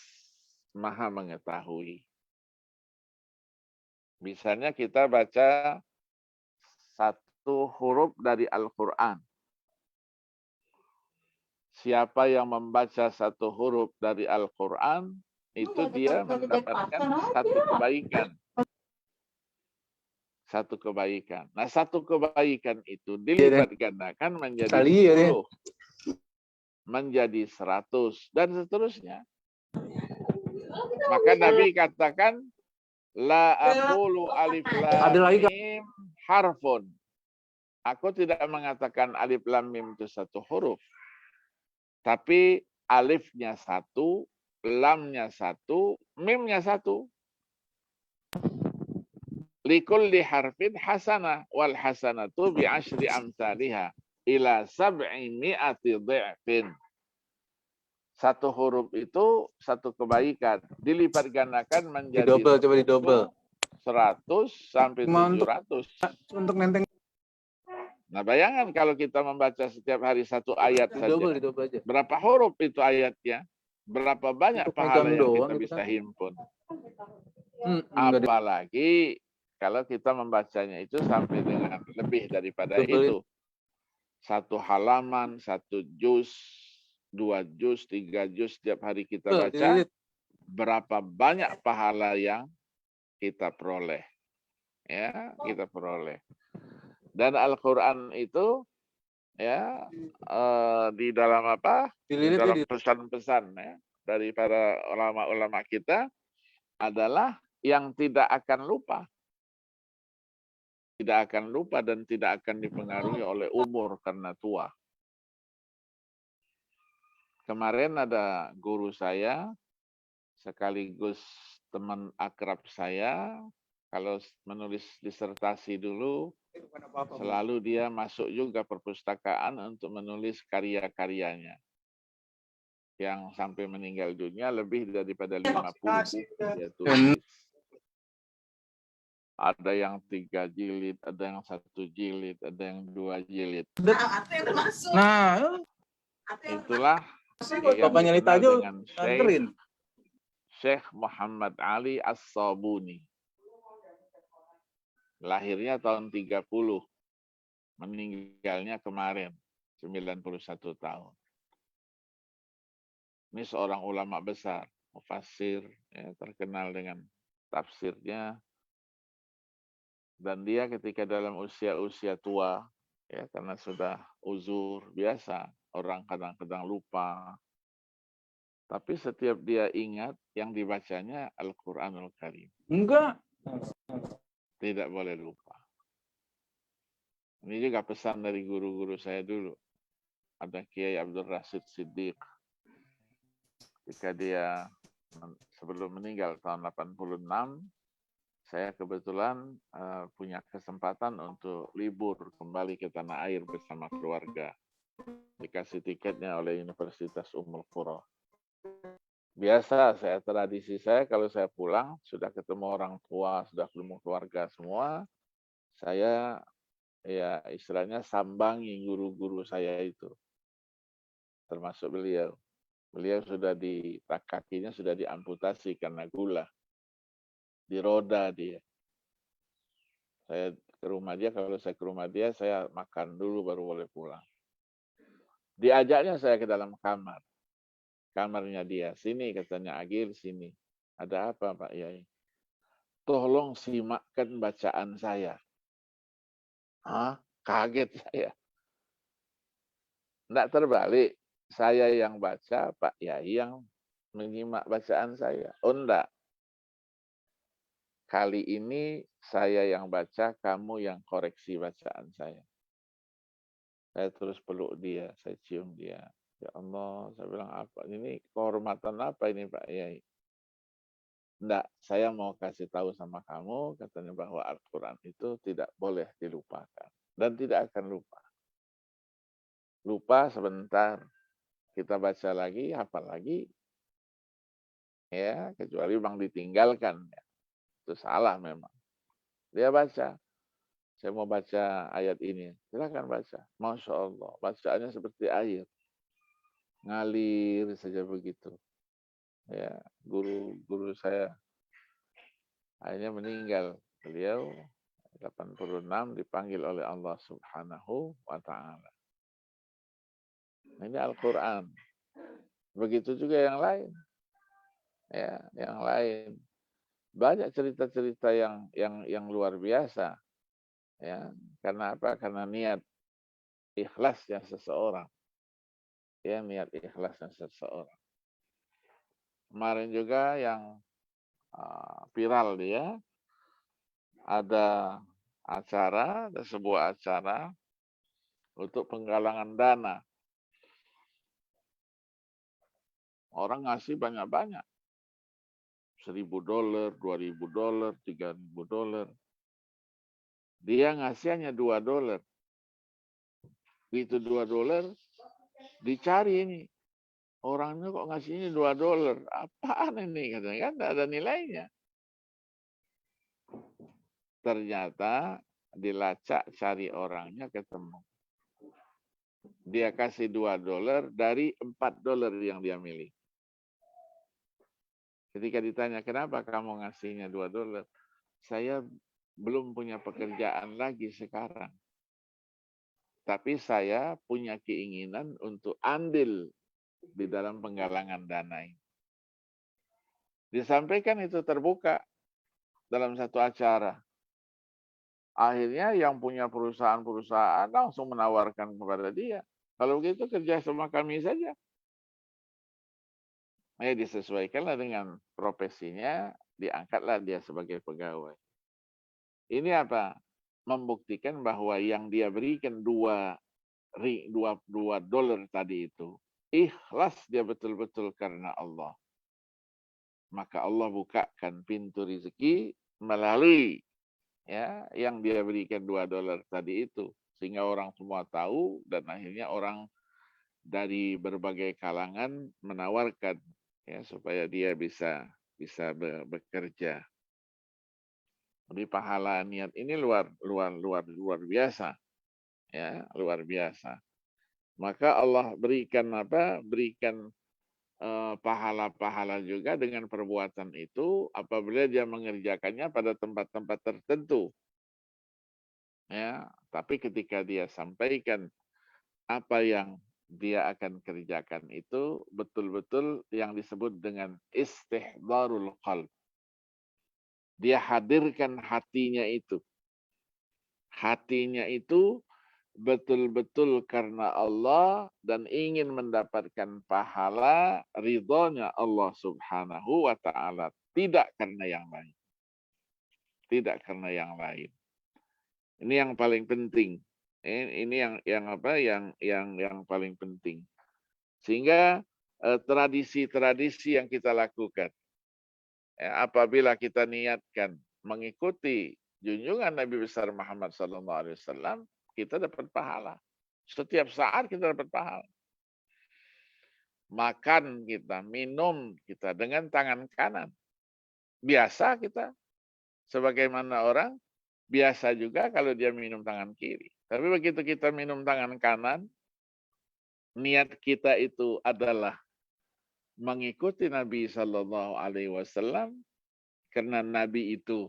maha mengetahui. Misalnya kita baca satu huruf dari Al-Quran. Siapa yang membaca satu huruf dari Al-Quran, itu dia mendapatkan satu kebaikan. Satu kebaikan. Nah, satu kebaikan itu dilipat gandakan menjadi 10, menjadi 100, dan seterusnya. Maka Nabi katakan, La aqulu alif lam mim harfun. Aku tidak mengatakan alif lam mim itu satu huruf. Tapi alifnya satu, lamnya satu, mimnya satu. Likulli harfin hasanah wal hasanatu bi asyri amsalihha ila 700 dhi'fin. Satu huruf itu satu kebaikan, dilipat gandakan menjadi Didobel, 100 sampai 700. Untuk nenteng. Nah, bayangkan kalau kita membaca setiap hari satu ayat saja. Didobel aja. Berapa huruf itu ayatnya? Berapa banyak Untuk pahala megang yang kita doang, bisa himpun? Enggak Apalagi kalau kita membacanya itu sampai dengan lebih daripada itu. Satu halaman, 1 juz, 2 juz, 3 juz setiap hari kita baca. Berapa banyak pahala yang kita peroleh. Ya, kita peroleh. Dan Al-Quran itu ya di dalam apa? Di dalam pesan-pesan ya dari para ulama-ulama kita adalah yang tidak akan lupa. Tidak akan lupa dan tidak akan dipengaruhi oleh umur karena tua. Kemarin ada guru saya sekaligus teman akrab saya, kalau menulis disertasi dulu selalu dia masuk juga perpustakaan untuk menulis karya-karyanya. Yang sampai meninggal dunia lebih daripada 50 buku dia tulis. Ada yang 3 jilid, ada yang 1 jilid, ada yang 2 jilid. Nah, itulah bapaknya Lita aja dengan anterin. Syekh Muhammad Ali As-Sabuni. Lahirnya tahun 30. Meninggalnya kemarin, 91 tahun. Ini seorang ulama besar, mufassir, ya, terkenal dengan tafsirnya. Dan dia ketika dalam usia-usia tua, ya, karena sudah uzur, biasa, orang kadang-kadang lupa. Tapi setiap dia ingat, yang dibacanya Al-Quranul Karim. Enggak. Tidak boleh lupa. Ini juga pesan dari guru-guru saya dulu. Ada Kiai Abdul Rashid Siddiq. Ketika dia sebelum meninggal tahun 86, saya kebetulan punya kesempatan untuk libur kembali ke tanah air bersama keluarga. Dikasih tiketnya oleh Universitas Ummul Qura. Biasa tradisi saya kalau saya pulang, sudah ketemu orang tua, sudah ketemu keluarga semua, saya ya istilahnya sambangi guru-guru saya itu. Termasuk beliau. Beliau sudah kakinya sudah diamputasi karena gula. Di roda dia. Saya ke rumah dia, kalau saya ke rumah dia, saya makan dulu baru boleh pulang. Diajaknya saya ke dalam kamar. Kamarnya dia. Sini katanya, Agil, sini. Ada apa Pak Yai? Tolong simakkan bacaan saya. Hah? Kaget saya. Enggak terbalik. Saya yang baca, Pak Yai yang menyimak bacaan saya. Oh enggak. Kali ini saya yang baca, kamu yang koreksi bacaan saya. Saya terus peluk dia, saya cium dia. Ya Allah, saya bilang apa? Ini kehormatan apa ini Pak Yai? Enggak, saya mau kasih tahu sama kamu, katanya bahwa Al-Quran itu tidak boleh dilupakan. Dan tidak akan lupa. Lupa sebentar, kita baca lagi, hafal lagi. Ya, kecuali memang ditinggalkan. Ya. Itu salah memang. Dia baca. Saya mau baca ayat ini. Silakan baca. Masya Allah. Bacaannya seperti air. Ngalir saja begitu. Ya, guru saya akhirnya meninggal. Beliau 86 dipanggil oleh Allah Subhanahu wa Ta'ala. Ini Al-Quran. Begitu juga yang lain. Ya, yang lain. Banyak cerita-cerita yang luar biasa. Ya, karena apa? Karena niat ikhlasnya seseorang. Ya, niat ikhlasnya seseorang. Kemarin juga yang viral dia, ada sebuah acara untuk penggalangan dana. Orang ngasih banyak-banyak. $1.000, $2.000, $3.000. Dia ngasih hanya $2. Itu $2 dicari ini. Orangnya kok ngasihnya $2? Apaan ini? Katanya kan tidak ada nilainya. Ternyata dilacak cari orangnya ketemu. Dia kasih $2 dari $4 yang dia milih. Ketika ditanya, kenapa kamu ngasihnya $2? Saya belum punya pekerjaan lagi sekarang. Tapi saya punya keinginan untuk andil di dalam penggalangan dana ini. Disampaikan itu terbuka dalam satu acara. Akhirnya yang punya perusahaan-perusahaan langsung menawarkan kepada dia. Kalau begitu kerja sama kami saja. Disesuaikanlah dengan profesinya, diangkatlah dia sebagai pegawai. Ini apa? Membuktikan bahwa yang dia berikan $2 tadi itu, ikhlas dia betul-betul karena Allah. Maka Allah bukakan pintu rezeki melalui yang dia berikan $2 tadi itu. Sehingga orang semua tahu dan akhirnya orang dari berbagai kalangan menawarkan supaya dia bisa bekerja. Jadi pahala niat ini luar biasa. Ya, luar biasa. Maka Allah berikan Berikan pahala-pahala juga dengan perbuatan itu apabila dia mengerjakannya pada tempat-tempat tertentu. Ya, tapi ketika dia sampaikan apa yang dia akan kerjakan itu betul-betul yang disebut dengan istihdarul qalb. Dia hadirkan hatinya itu. Hatinya itu betul-betul karena Allah dan ingin mendapatkan pahala ridhonya Allah Subhanahu wa ta'ala. Tidak karena yang lain. Tidak karena yang lain. Ini yang paling penting. Ini yang paling penting. Sehingga tradisi-tradisi yang kita lakukan, apabila kita niatkan mengikuti junjungan Nabi besar Muhammad SAW, kita dapat pahala. Setiap saat kita dapat pahala. Makan kita, minum kita dengan tangan kanan. Biasa kita, sebagaimana orang, biasa juga kalau dia minum tangan kiri. Tapi begitu kita minum tangan kanan, niat kita itu adalah mengikuti Nabi SAW, karena Nabi itu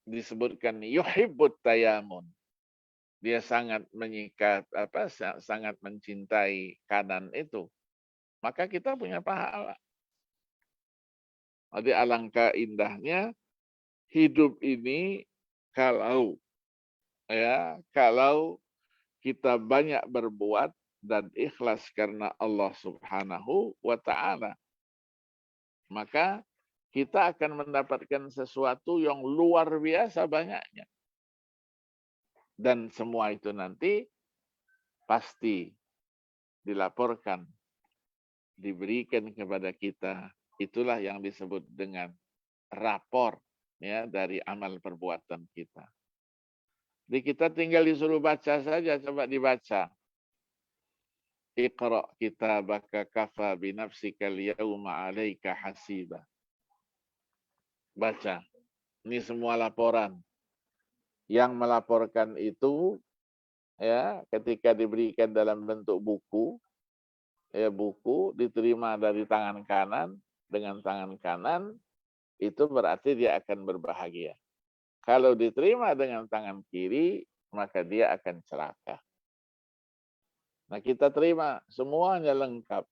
disebutkan yuhibbut tayamun. Dia sangat sangat mencintai kanan itu. Maka kita punya pahala. Jadi alangkah indahnya hidup ini kalau kita banyak berbuat dan ikhlas karena Allah Subhanahu wa ta'ala. Maka kita akan mendapatkan sesuatu yang luar biasa banyaknya. Dan semua itu nanti pasti dilaporkan, diberikan kepada kita. Itulah yang disebut dengan rapor dari amal perbuatan kita. Jadi kita tinggal disuruh baca saja, coba dibaca. Iqra' kitabaka kafa binafsika al-yawma 'alaika hasiba. Baca. Ini semua laporan. Yang melaporkan itu ketika diberikan dalam bentuk buku, buku diterima dari tangan kanan dengan tangan kanan, itu berarti dia akan berbahagia. Kalau diterima dengan tangan kiri, maka dia akan celaka. Nah, kita terima semuanya lengkap.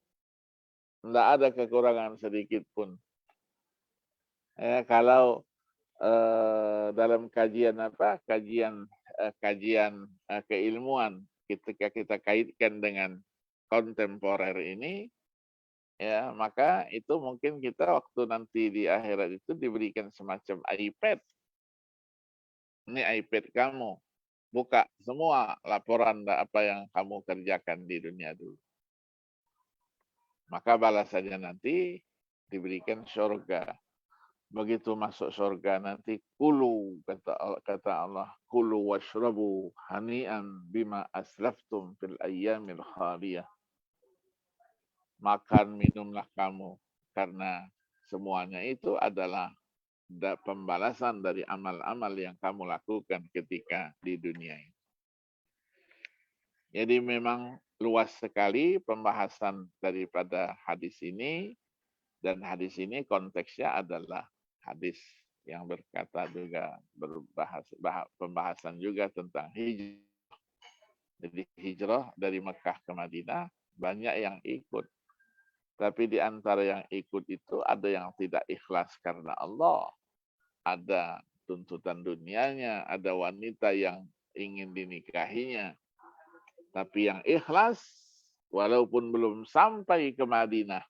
Tidak ada kekurangan sedikit pun. Kalau dalam kajian keilmuan ketika kita kaitkan dengan kontemporer ini, maka itu mungkin kita waktu nanti di akhirat itu diberikan semacam iPad. Ini iPad kamu. buka semua laporan apa yang kamu kerjakan di dunia dulu. Maka balasannya nanti diberikan surga. Begitu masuk surga nanti kulu, kata Allah, kulu washrabu hani'an bima aslaftum fil ayyamil khaliyah. Makan minumlah kamu karena semuanya itu adalah pembalasan dari amal-amal yang kamu lakukan ketika di dunia ini. Jadi memang luas sekali pembahasan daripada hadis ini, dan hadis ini konteksnya adalah hadis yang berkata juga pembahasan juga tentang hijrah. Jadi hijrah dari Mekah ke Madinah banyak yang ikut. Tapi di antara yang ikut itu ada yang tidak ikhlas karena Allah. Ada tuntutan dunianya, ada wanita yang ingin dinikahinya. Tapi yang ikhlas, walaupun belum sampai ke Madinah,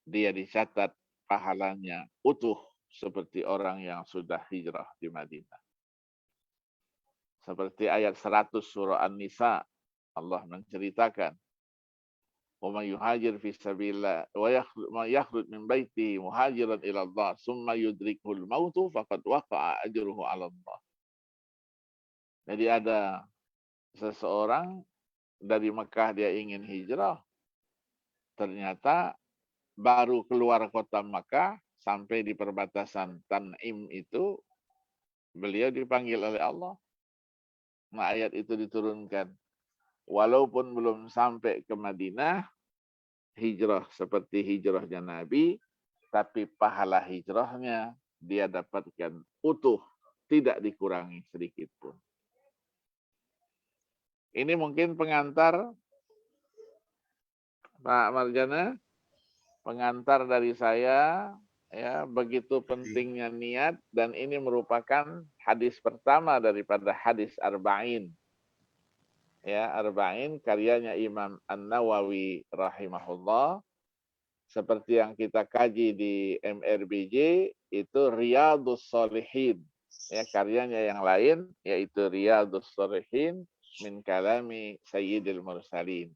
dia dicatat pahalanya utuh seperti orang yang sudah hijrah di Madinah. Seperti ayat 100 surah An-Nisa, Allah menceritakan, وَمَنْ يُهَاجِرْ فِي سَبِيلِ اللَّهِ وَمَنْ يَخْرُجْ مِنْ بَيْتِهِ مُهَاجِرًا إِلَى اللَّهِ ثُمَّ يُدْرِكْهُ الْمَوْتُ فَقَدْ وَقَعَ أَجْرُهُ عَلَى اللَّهِ. Jadi ada seseorang dari Mekah dia ingin hijrah, ternyata baru keluar kota Mekah sampai di perbatasan Tan'im itu beliau dipanggil oleh Allah. Nah, ayat itu diturunkan. Walaupun belum sampai ke Madinah, hijrah seperti hijrahnya Nabi, tapi pahala hijrahnya dia dapatkan utuh, tidak dikurangi sedikit pun. Ini mungkin pengantar, Pak Marjana, pengantar dari saya, ya, begitu pentingnya niat, dan ini merupakan hadis pertama daripada hadis Arba'in. Ya, Arba'in karyanya Imam An-Nawawi rahimahullah. Seperti yang kita kaji di MRBJ, itu Riyadhus Shalihin. Ya, karyanya yang lain yaitu Riyadhus Shalihin min kalami Sayyidil Mursalin.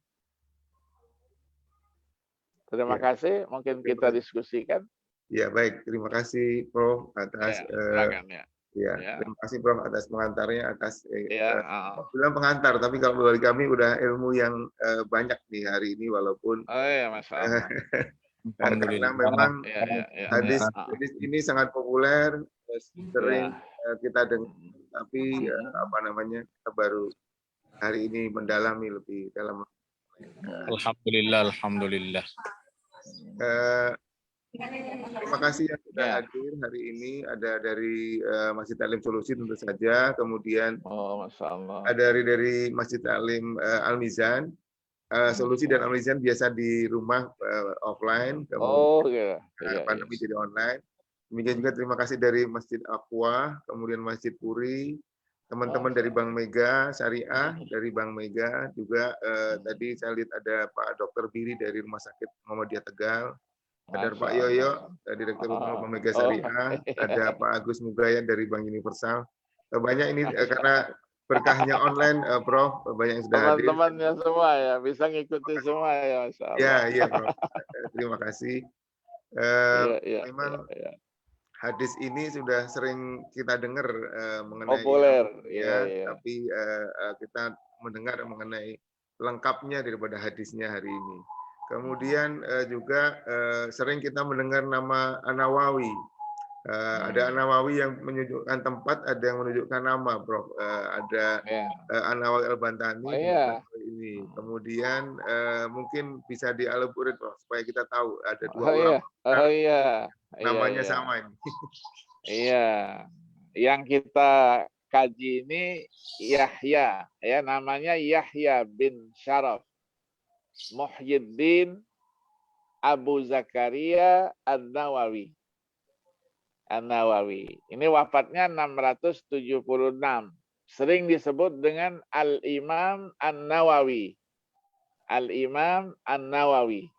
Terima kasih, mungkin kita diskusikan. Ya, baik. Terima kasih Prof atas terima kasih Prof atas pengantarnya, atas bilang pengantar, tapi kalau bagi kami udah ilmu yang banyak di hari ini, walaupun karena memang hadis ini sangat populer, sering kita dengar, tapi kita baru hari ini mendalami lebih dalam. Alhamdulillah. Terima kasih yang sudah hadir hari ini. Ada dari Masjid Taklim Solusi tentu saja, kemudian ada dari Masjid Taklim Al-Mizan. Solusi dan Al-Mizan biasa di rumah offline, kemudian pandemi jadi online. Demikian juga terima kasih dari Masjid Aqwa, kemudian Masjid Puri, teman-teman dari Bank Mega Syariah, dari Bank Mega juga. Tadi saya lihat ada Pak Dr. Biri dari Rumah Sakit Muhammadiyah Tegal. Ada Pak Yoyo, Direktur Utama Bank Mega Syariah, ada Pak Agus Mugayan dari Bank Universal. Banyak ini karena berkahnya online, Prof, banyak yang sudah hadir. Teman-temannya semua ya, bisa ngikuti semua ya, Masya Allah. Iya, Prof. Terima kasih. Memang hadis ini sudah sering kita dengar mengenai populer, tapi kita mendengar mengenai lengkapnya daripada hadisnya hari ini. Kemudian juga sering kita mendengar nama An-Nawawi. Ada An-Nawawi yang menunjukkan tempat, ada yang menunjukkan nama, Prof. Ada An-Nawawi Al-Bantani ini. Kemudian mungkin bisa dielaborate, Prof, supaya kita tahu ada dua ulama. Namanya sama ini. Iya. Yang kita kaji ini Yahya, ya, namanya Yahya bin Syaraf Muhyiddin Abu Zakaria An-Nawawi. Ini wafatnya 676. Sering disebut dengan Al-Imam An-Nawawi. Al-Imam An-Nawawi.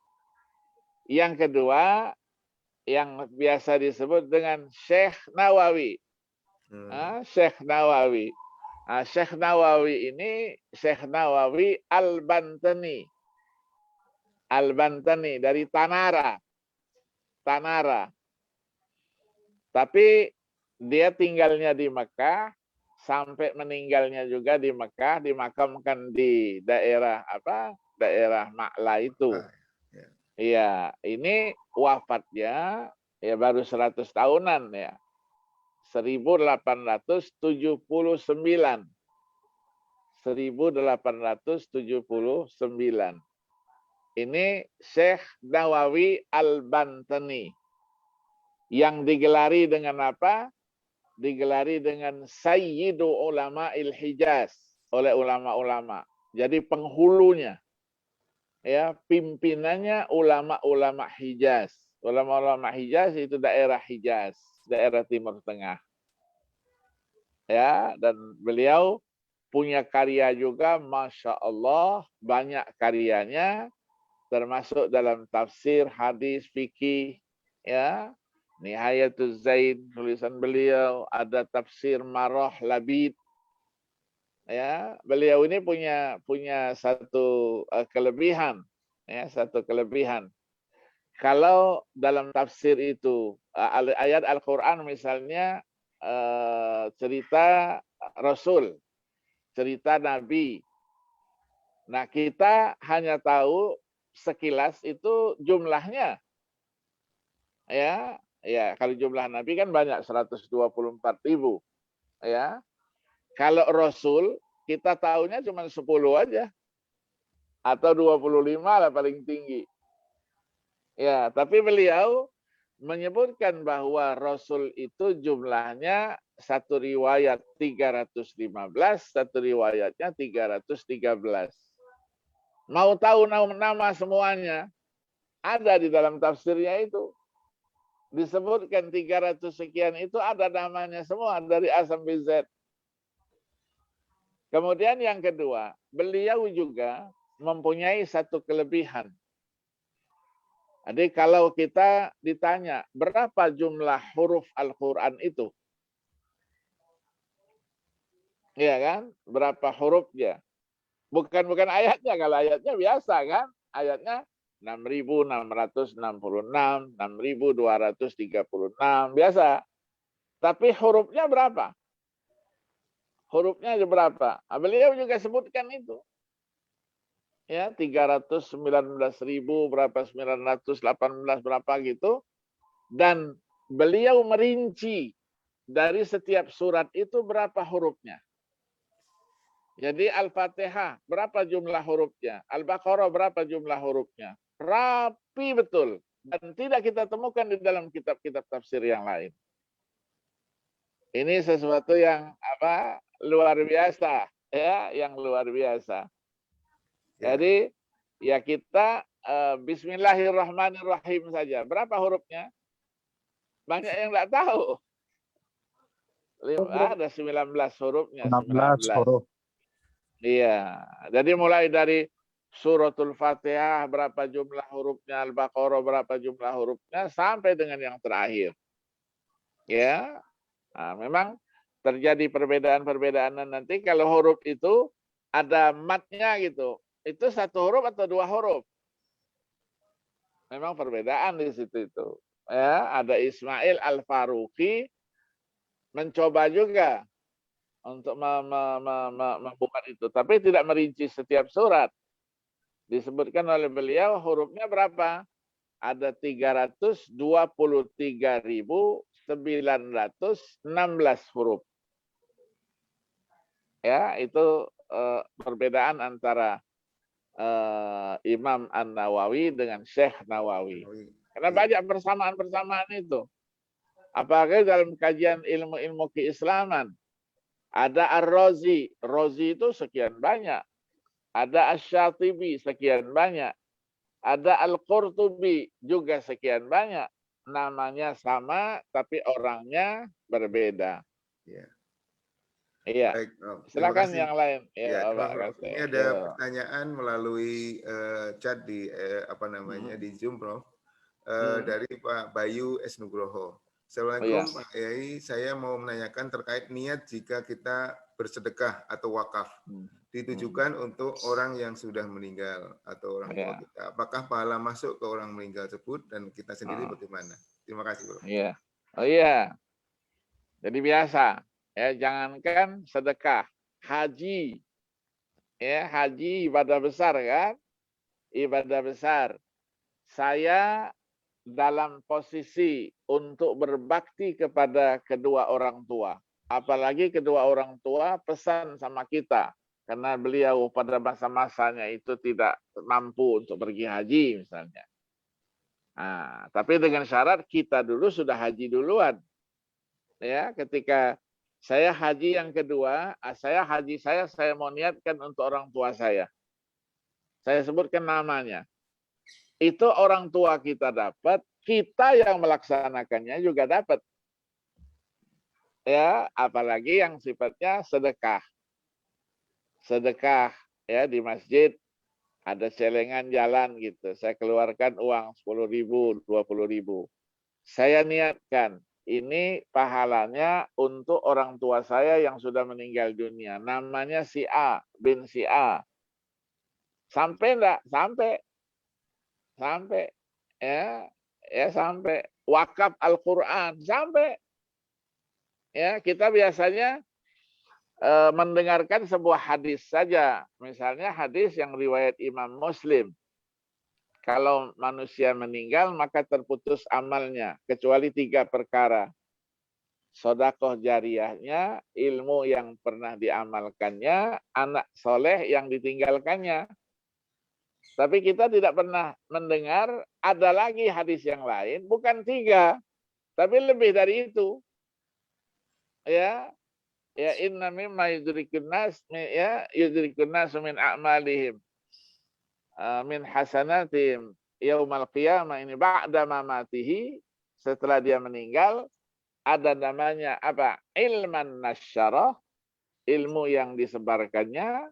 Yang kedua, yang biasa disebut dengan Syekh Nawawi. Syekh Nawawi. Syekh Nawawi ini Syekh Nawawi Al-Bantani. Al-Bantani dari Tanara. Tanara. Tapi dia tinggalnya di Mekah sampai meninggalnya juga di Mekah, dimakamkan di daerah apa? Daerah Ma'la itu. Iya, ini wafatnya ya baru 100 tahunan ya. 1879. 1879. Ini Syekh Nawawi Al-Bantani. Yang digelari dengan apa? Digelari dengan Sayyidu Ulama'il Hijaz oleh ulama-ulama. Jadi penghulunya. Ya, pimpinannya ulama-ulama Hijaz. Ulama-ulama Hijaz itu daerah Hijaz, daerah Timur Tengah. Ya, dan beliau punya karya juga, Masya Allah, banyak karyanya, termasuk dalam tafsir, hadis, fikih, ya, Nihayatul Zaid, tulisan beliau, ada tafsir Marah Labid. Ya, beliau ini punya satu kelebihan, ya, satu kelebihan. Kalau dalam tafsir itu ayat Al-Qur'an misalnya cerita Rasul, cerita Nabi. Nah, kita hanya tahu sekilas itu jumlahnya. Ya, kalau jumlah Nabi kan banyak 124.000. Ya. Kalau Rasul kita tahunya cuma 10 aja. Atau 25 lah paling tinggi. Ya, tapi beliau menyebutkan bahwa Rasul itu jumlahnya satu riwayat 315, satu riwayatnya 313. Mau tahu nama semuanya? Ada di dalam tafsirnya itu. Disebutkan 300 sekian itu ada namanya semua dari A sampai Z. Kemudian yang kedua, beliau juga mempunyai satu kelebihan. Jadi kalau kita ditanya berapa jumlah huruf Al-Quran itu? Iya kan? Berapa hurufnya? Bukan ayatnya, kalau ayatnya biasa kan? Ayatnya 6.666, 6.236, biasa. Tapi hurufnya berapa? Hurufnya berapa? Beliau juga sebutkan itu. Ya, 319.000, berapa 918 berapa gitu. Dan beliau merinci dari setiap surat itu berapa hurufnya. Jadi Al-Fatihah berapa jumlah hurufnya? Al-Baqarah berapa jumlah hurufnya? Rapi betul. Dan tidak kita temukan di dalam kitab-kitab tafsir yang lain. Ini sesuatu yang luar biasa, ya, yang luar biasa. Jadi ya kita Bismillahirrahmanirrahim saja. Berapa hurufnya? Banyak yang nggak tahu. Ada 19 hurufnya. 16 huruf. Iya. Jadi mulai dari Suratul Fatihah berapa jumlah hurufnya, Al-Baqarah berapa jumlah hurufnya, sampai dengan yang terakhir. Ya. Nah, memang terjadi perbedaan-perbedaan nanti kalau huruf itu ada matnya gitu. Itu satu huruf atau dua huruf. Memang perbedaan di situ itu. Ya, ada Ismail Al-Faruqi mencoba juga untuk membuat itu, tapi tidak merinci setiap surat. Disebutkan oleh beliau hurufnya berapa? Ada 323.916 huruf. Ya, itu perbedaan antara Imam An-Nawawi dengan Syekh Nawawi. Karena banyak persamaan-persamaan itu. Apalagi dalam kajian ilmu-ilmu keislaman. Ada Ar-Razi. Razi itu sekian banyak. Ada Asy-Syatibi sekian banyak. Ada Al-Qurtubi juga sekian banyak. Namanya sama, tapi orangnya berbeda. Iya. Baik, Silakan yang lain. Ya, ini ada pertanyaan melalui chat di di Zoom, Prof. Dari Pak Bayu S. Nugroho. Assalamualaikum Pak Yai, saya mau menanyakan terkait niat jika kita bersedekah atau wakaf ditujukan untuk orang yang sudah meninggal atau orang tua kita. Apakah pahala masuk ke orang meninggal tersebut dan kita sendiri bagaimana? Terima kasih, Bro. Iya. Oh iya. Jadi biasa ya, jangankan sedekah, haji. Ya, haji ibadah besar kan? Ibadah besar. Saya dalam posisi untuk berbakti kepada kedua orang tua. Apalagi kedua orang tua pesan sama kita. Karena beliau pada masa-masanya itu tidak mampu untuk pergi haji misalnya. Nah, tapi dengan syarat kita dulu sudah haji duluan. Ya, ketika saya haji yang kedua, saya mau niatkan untuk orang tua saya. Saya sebutkan namanya. Itu orang tua kita dapat, kita yang melaksanakannya juga dapat. Ya, apalagi yang sifatnya sedekah. Sedekah ya di masjid ada celengan jalan gitu. Saya keluarkan uang 10.000, 20.000. Saya niatkan ini pahalanya untuk orang tua saya yang sudah meninggal dunia. Namanya si A bin si A. Sampai enggak? Sampai. Sampai. Ya sampai. Wakaf Al-Quran. Sampai. Ya, kita biasanya mendengarkan sebuah hadis saja. Misalnya hadis yang riwayat Imam Muslim. Kalau manusia meninggal, maka terputus amalnya. Kecuali 3 perkara. Sedekah jariyahnya, ilmu yang pernah diamalkannya, anak soleh yang ditinggalkannya. Tapi kita tidak pernah mendengar ada lagi hadis yang lain, bukan 3, tapi lebih dari itu. Ya inna mimma yudrikun nas min a'malihim min hasanatihim yaumal qiyamah, ini ba'da mamatihi, setelah dia meninggal ada namanya apa? Ilman nasyarah, ilmu yang disebarkannya,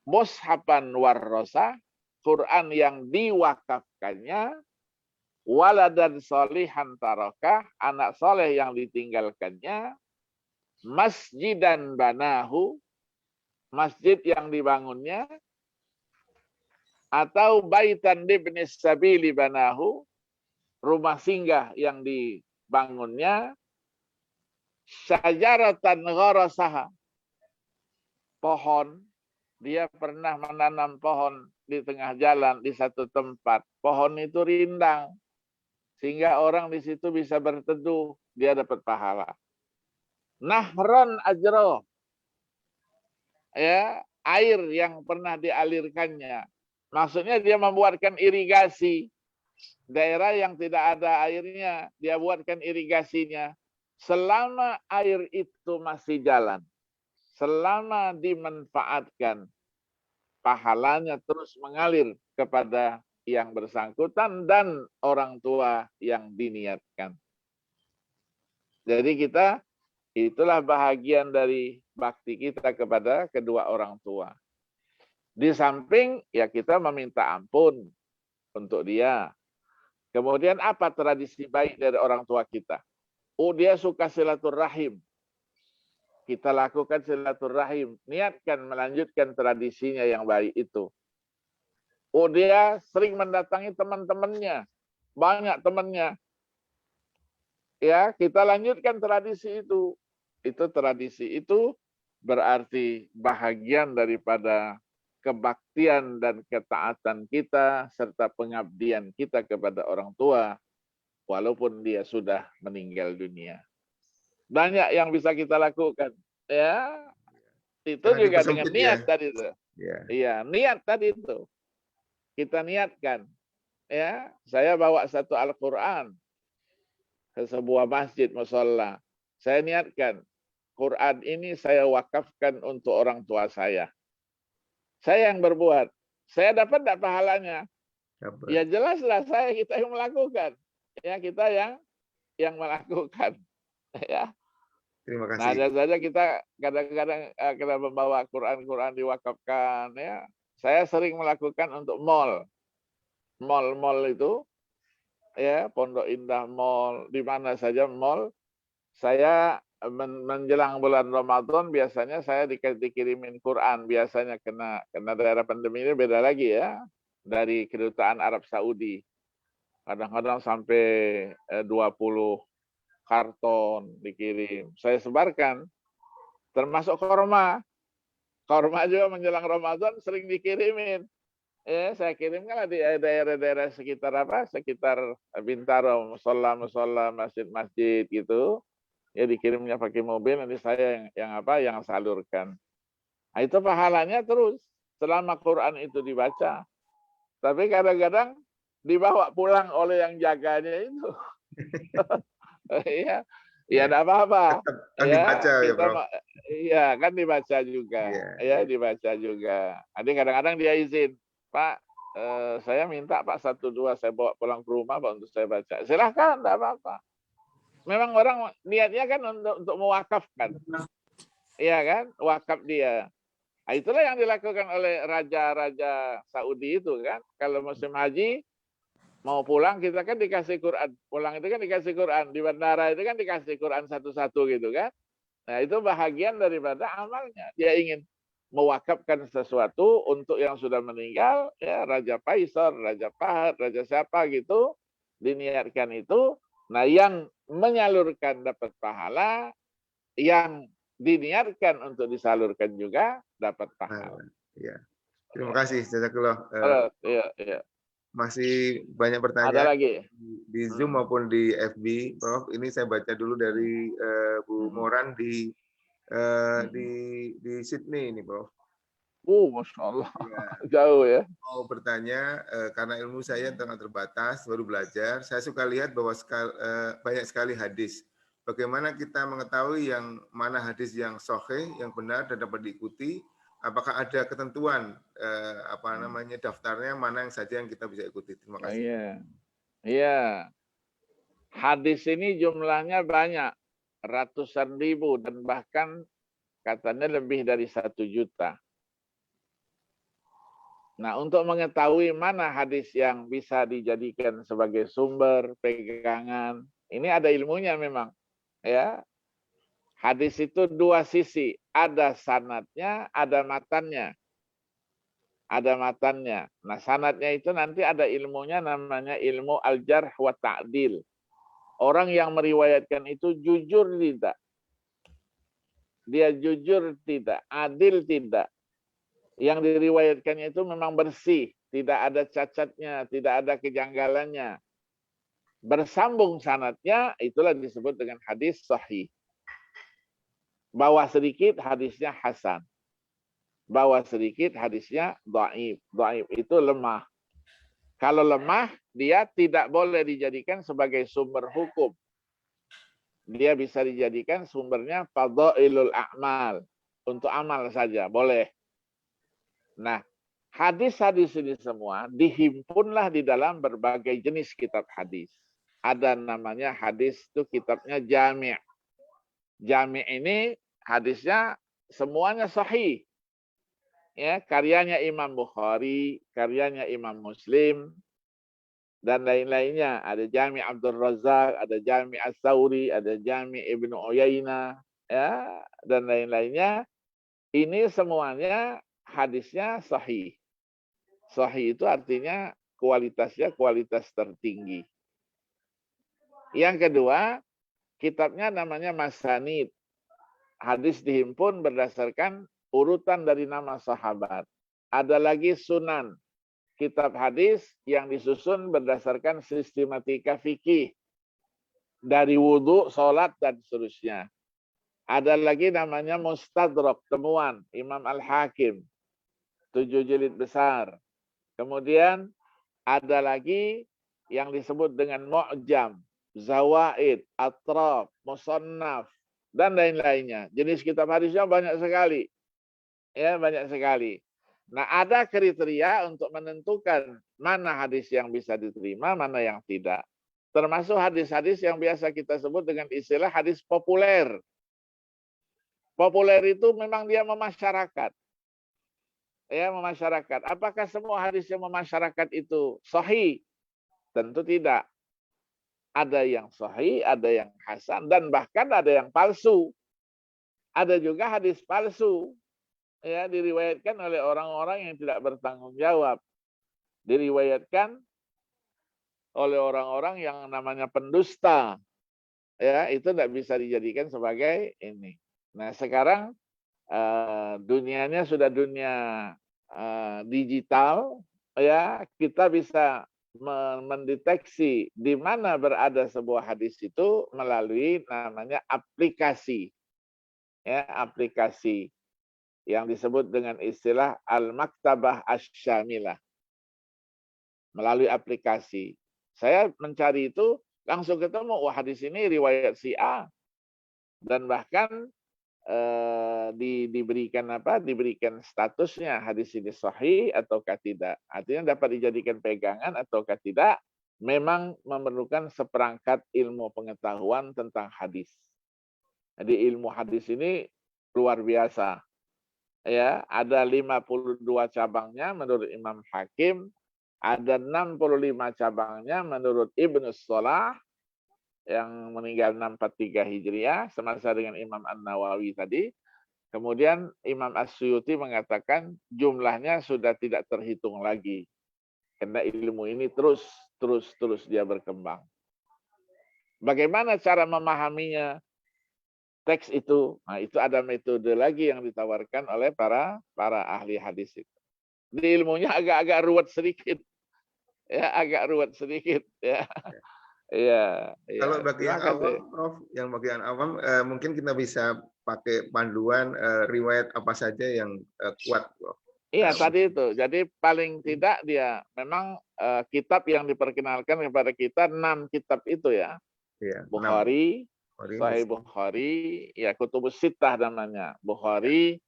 mushafan warrosa, Quran yang diwakafkannya, waladan solihan tarokah, anak soleh yang ditinggalkannya, masjidan banahu, masjid yang dibangunnya, atau baitan libnis sabili banahu, rumah singgah yang dibangunnya, syajaratan gharasaha, pohon, dia pernah menanam pohon di tengah jalan di satu tempat, pohon itu rindang, sehingga orang di situ bisa berteduh, dia dapat pahala. Nahron ajro, ya, air yang pernah dialirkannya. Maksudnya dia membuatkan irigasi. Daerah yang tidak ada airnya, dia buatkan irigasinya. Selama air itu masih jalan, selama dimanfaatkan, pahalanya terus mengalir kepada yang bersangkutan dan orang tua yang diniatkan. Jadi kita, itulah bahagian dari bakti kita kepada kedua orang tua. Di samping ya kita meminta ampun untuk dia. Kemudian apa tradisi baik dari orang tua kita? Oh, dia suka silaturahim. Kita lakukan silaturahim, niatkan melanjutkan tradisinya yang baik itu. Oh, dia sering mendatangi teman-temannya, banyak temannya. Ya, kita lanjutkan tradisi itu. Tradisi itu berarti bahagian daripada kebaktian dan ketaatan kita serta pengabdian kita kepada orang tua walaupun dia sudah meninggal dunia. Banyak yang bisa kita lakukan, ya. Itu karena juga dengan niat tadi itu. Iya, niat tadi itu. Kita niatkan, ya. Saya bawa satu Al-Qur'an ke sebuah masjid musholla. Saya niatkan, Quran ini saya wakafkan untuk orang tua saya. Saya yang berbuat. Saya dapat enggak pahalanya? Dapat. Ya jelaslah kita yang melakukan. Ya, kita yang melakukan. Ya. Terima kasih. Nah, ada saja kita kadang-kadang kita membawa Quran diwakafkan, ya. Saya sering melakukan untuk mall. Mall itu, ya, Pondok Indah Mall, di mana saja mall, saya menjelang bulan Ramadan biasanya saya dikirimin Quran biasanya karena daerah pandemi ini beda lagi ya dari kedutaan Arab Saudi. Kadang-kadang sampai 20 karton dikirim. Saya sebarkan termasuk korma. Korma juga menjelang Ramadan sering dikirimin. Ya, saya kirimkan di daerah-daerah sekitar sekitar Bintaro, musola, masjid-masjid gitu. Ya dikirimnya pakai mobil, nanti saya yang salurkan. Nah, itu pahalanya terus selama Quran itu dibaca. Tapi kadang-kadang dibawa pulang oleh yang jaganya itu. Iya, ya enggak apa-apa. Kan dibaca ya, Bro. Iya, kan dibaca juga. Ya, dibaca juga. Nanti kadang-kadang dia izin, Pak, saya minta Pak 1-2 saya bawa pulang ke rumah Pak untuk saya baca. Silahkan, enggak apa-apa. Memang orang niatnya kan untuk mewakafkan. Iya kan? Wakaf dia. Nah, itulah yang dilakukan oleh raja-raja Saudi itu kan. Kalau musim haji mau pulang kita kan dikasih Quran. Pulang itu kan dikasih Quran. Di bandara itu kan dikasih Quran satu-satu gitu kan. Nah, itu bahagian daripada amalnya. Dia ingin mewakafkan sesuatu untuk yang sudah meninggal, ya Raja Faisal, Raja Fahd, Raja siapa gitu, diniatkan itu. Nah, yang menyalurkan dapat pahala, yang diniatkan untuk disalurkan juga dapat pahala. Ya. Terima kasih, jazakallah. Iya. Masih banyak pertanyaan. Ada lagi di Zoom maupun di FB, Prof. Ini saya baca dulu dari Bu Moran di Sydney ini, Prof. Masya Allah. Ya. Jauh ya. Mau bertanya, karena ilmu saya sangat terbatas, baru belajar. Saya suka lihat bahwa banyak sekali hadis. Bagaimana kita mengetahui yang mana hadis yang sahih, yang benar dan dapat diikuti? Apakah ada ketentuan daftarnya mana yang saja yang kita bisa ikuti? Terima kasih. Iya. Hadis ini jumlahnya banyak, ratusan ribu dan bahkan katanya lebih dari 1 juta. Nah, untuk mengetahui mana hadis yang bisa dijadikan sebagai sumber pegangan, ini ada ilmunya memang. Ya, hadis itu 2 sisi, ada sanadnya, ada matannya. Ada matannya. Nah, sanadnya itu nanti ada ilmunya namanya ilmu al-jarh wa ta'dil. Orang yang meriwayatkan itu jujur tidak. Dia jujur tidak, adil tidak. Yang diriwayatkannya itu memang bersih, tidak ada cacatnya, tidak ada kejanggalannya. Bersambung sanadnya, itulah disebut dengan hadis sahih. Bawah sedikit hadisnya hasan. Bawah sedikit hadisnya dhaif. Dhaif itu lemah. Kalau lemah, dia tidak boleh dijadikan sebagai sumber hukum. Dia bisa dijadikan sumbernya fadhailul a'mal. Untuk amal saja, boleh. Nah, hadis-hadis ini semua dihimpunlah di dalam berbagai jenis kitab hadis. Ada namanya hadis itu kitabnya Jami'. Jami' ini hadisnya semuanya sahih. Ya, karyanya Imam Bukhari, karyanya Imam Muslim, dan lain-lainnya. Ada Jami' Abdul Razak, ada Jami' As-Sauri, ada Jami' Ibnu Uyainah, ya, dan lain-lainnya. Ini semuanya hadisnya sahih. Sahih itu artinya kualitasnya kualitas tertinggi. Yang kedua, kitabnya namanya Masanid. Hadis dihimpun berdasarkan urutan dari nama sahabat. Ada lagi Sunan. Kitab hadis yang disusun berdasarkan sistematika fikih. Dari wudhu, sholat, dan seterusnya. Ada lagi namanya Mustadrak, temuan Imam Al-Hakim. 7 jilid besar. Kemudian ada lagi yang disebut dengan Mu'jam, Zawaid, Atraf, Musannaf, dan lain-lainnya. Jenis kitab hadisnya banyak sekali. Ya, banyak sekali. Nah, ada kriteria untuk menentukan mana hadis yang bisa diterima, mana yang tidak. Termasuk hadis-hadis yang biasa kita sebut dengan istilah hadis populer. Populer itu memang dia memasyarakat. Ya, memasyarakat. Apakah semua hadis yang memasyarakat itu sahih? Tentu tidak. Ada yang sahih, ada yang hasan, dan bahkan ada yang palsu. Ada juga hadis palsu, ya, diriwayatkan oleh orang-orang yang tidak bertanggung jawab. Diriwayatkan oleh orang-orang yang namanya pendusta. Ya, itu tidak bisa dijadikan sebagai ini. Nah, sekarang dunianya sudah dunia digital, ya, kita bisa mendeteksi di mana berada sebuah hadis itu melalui namanya aplikasi. Ya, aplikasi yang disebut dengan istilah Al-Maktabah Asy-Syamilah. Melalui aplikasi. Saya mencari itu langsung ketemu, wah hadis ini riwayat si A. Dan bahkan diberikan diberikan statusnya hadis ini sahih ataukah tidak. Artinya dapat dijadikan pegangan ataukah tidak, memang memerlukan seperangkat ilmu pengetahuan tentang hadis. Jadi ilmu hadis ini luar biasa. Ya, ada 52 cabangnya menurut Imam Hakim, ada 65 cabangnya menurut Ibnu Shalah yang meninggal 643 Hijriah semasa dengan Imam An-Nawawi tadi. Kemudian Imam As-Suyuti mengatakan jumlahnya sudah tidak terhitung lagi. Karena ilmu ini terus dia berkembang. Bagaimana cara memahaminya teks itu? Nah, itu ada metode lagi yang ditawarkan oleh para ahli hadis itu. Di ilmunya agak-agak ruwet sedikit. Ya, agak ruwet sedikit ya. Iya. Kalau bagi yang awam, Prof, yang bagian awam mungkin kita bisa pakai panduan riwayat apa saja yang kuat, Prof. Iya, tadi itu. Jadi paling tidak dia memang kitab yang diperkenalkan kepada kita 6 kitab itu ya. Iya, Bukhari, Sahih Bukhari, ya Kutubus Sittah namanya. Bukhari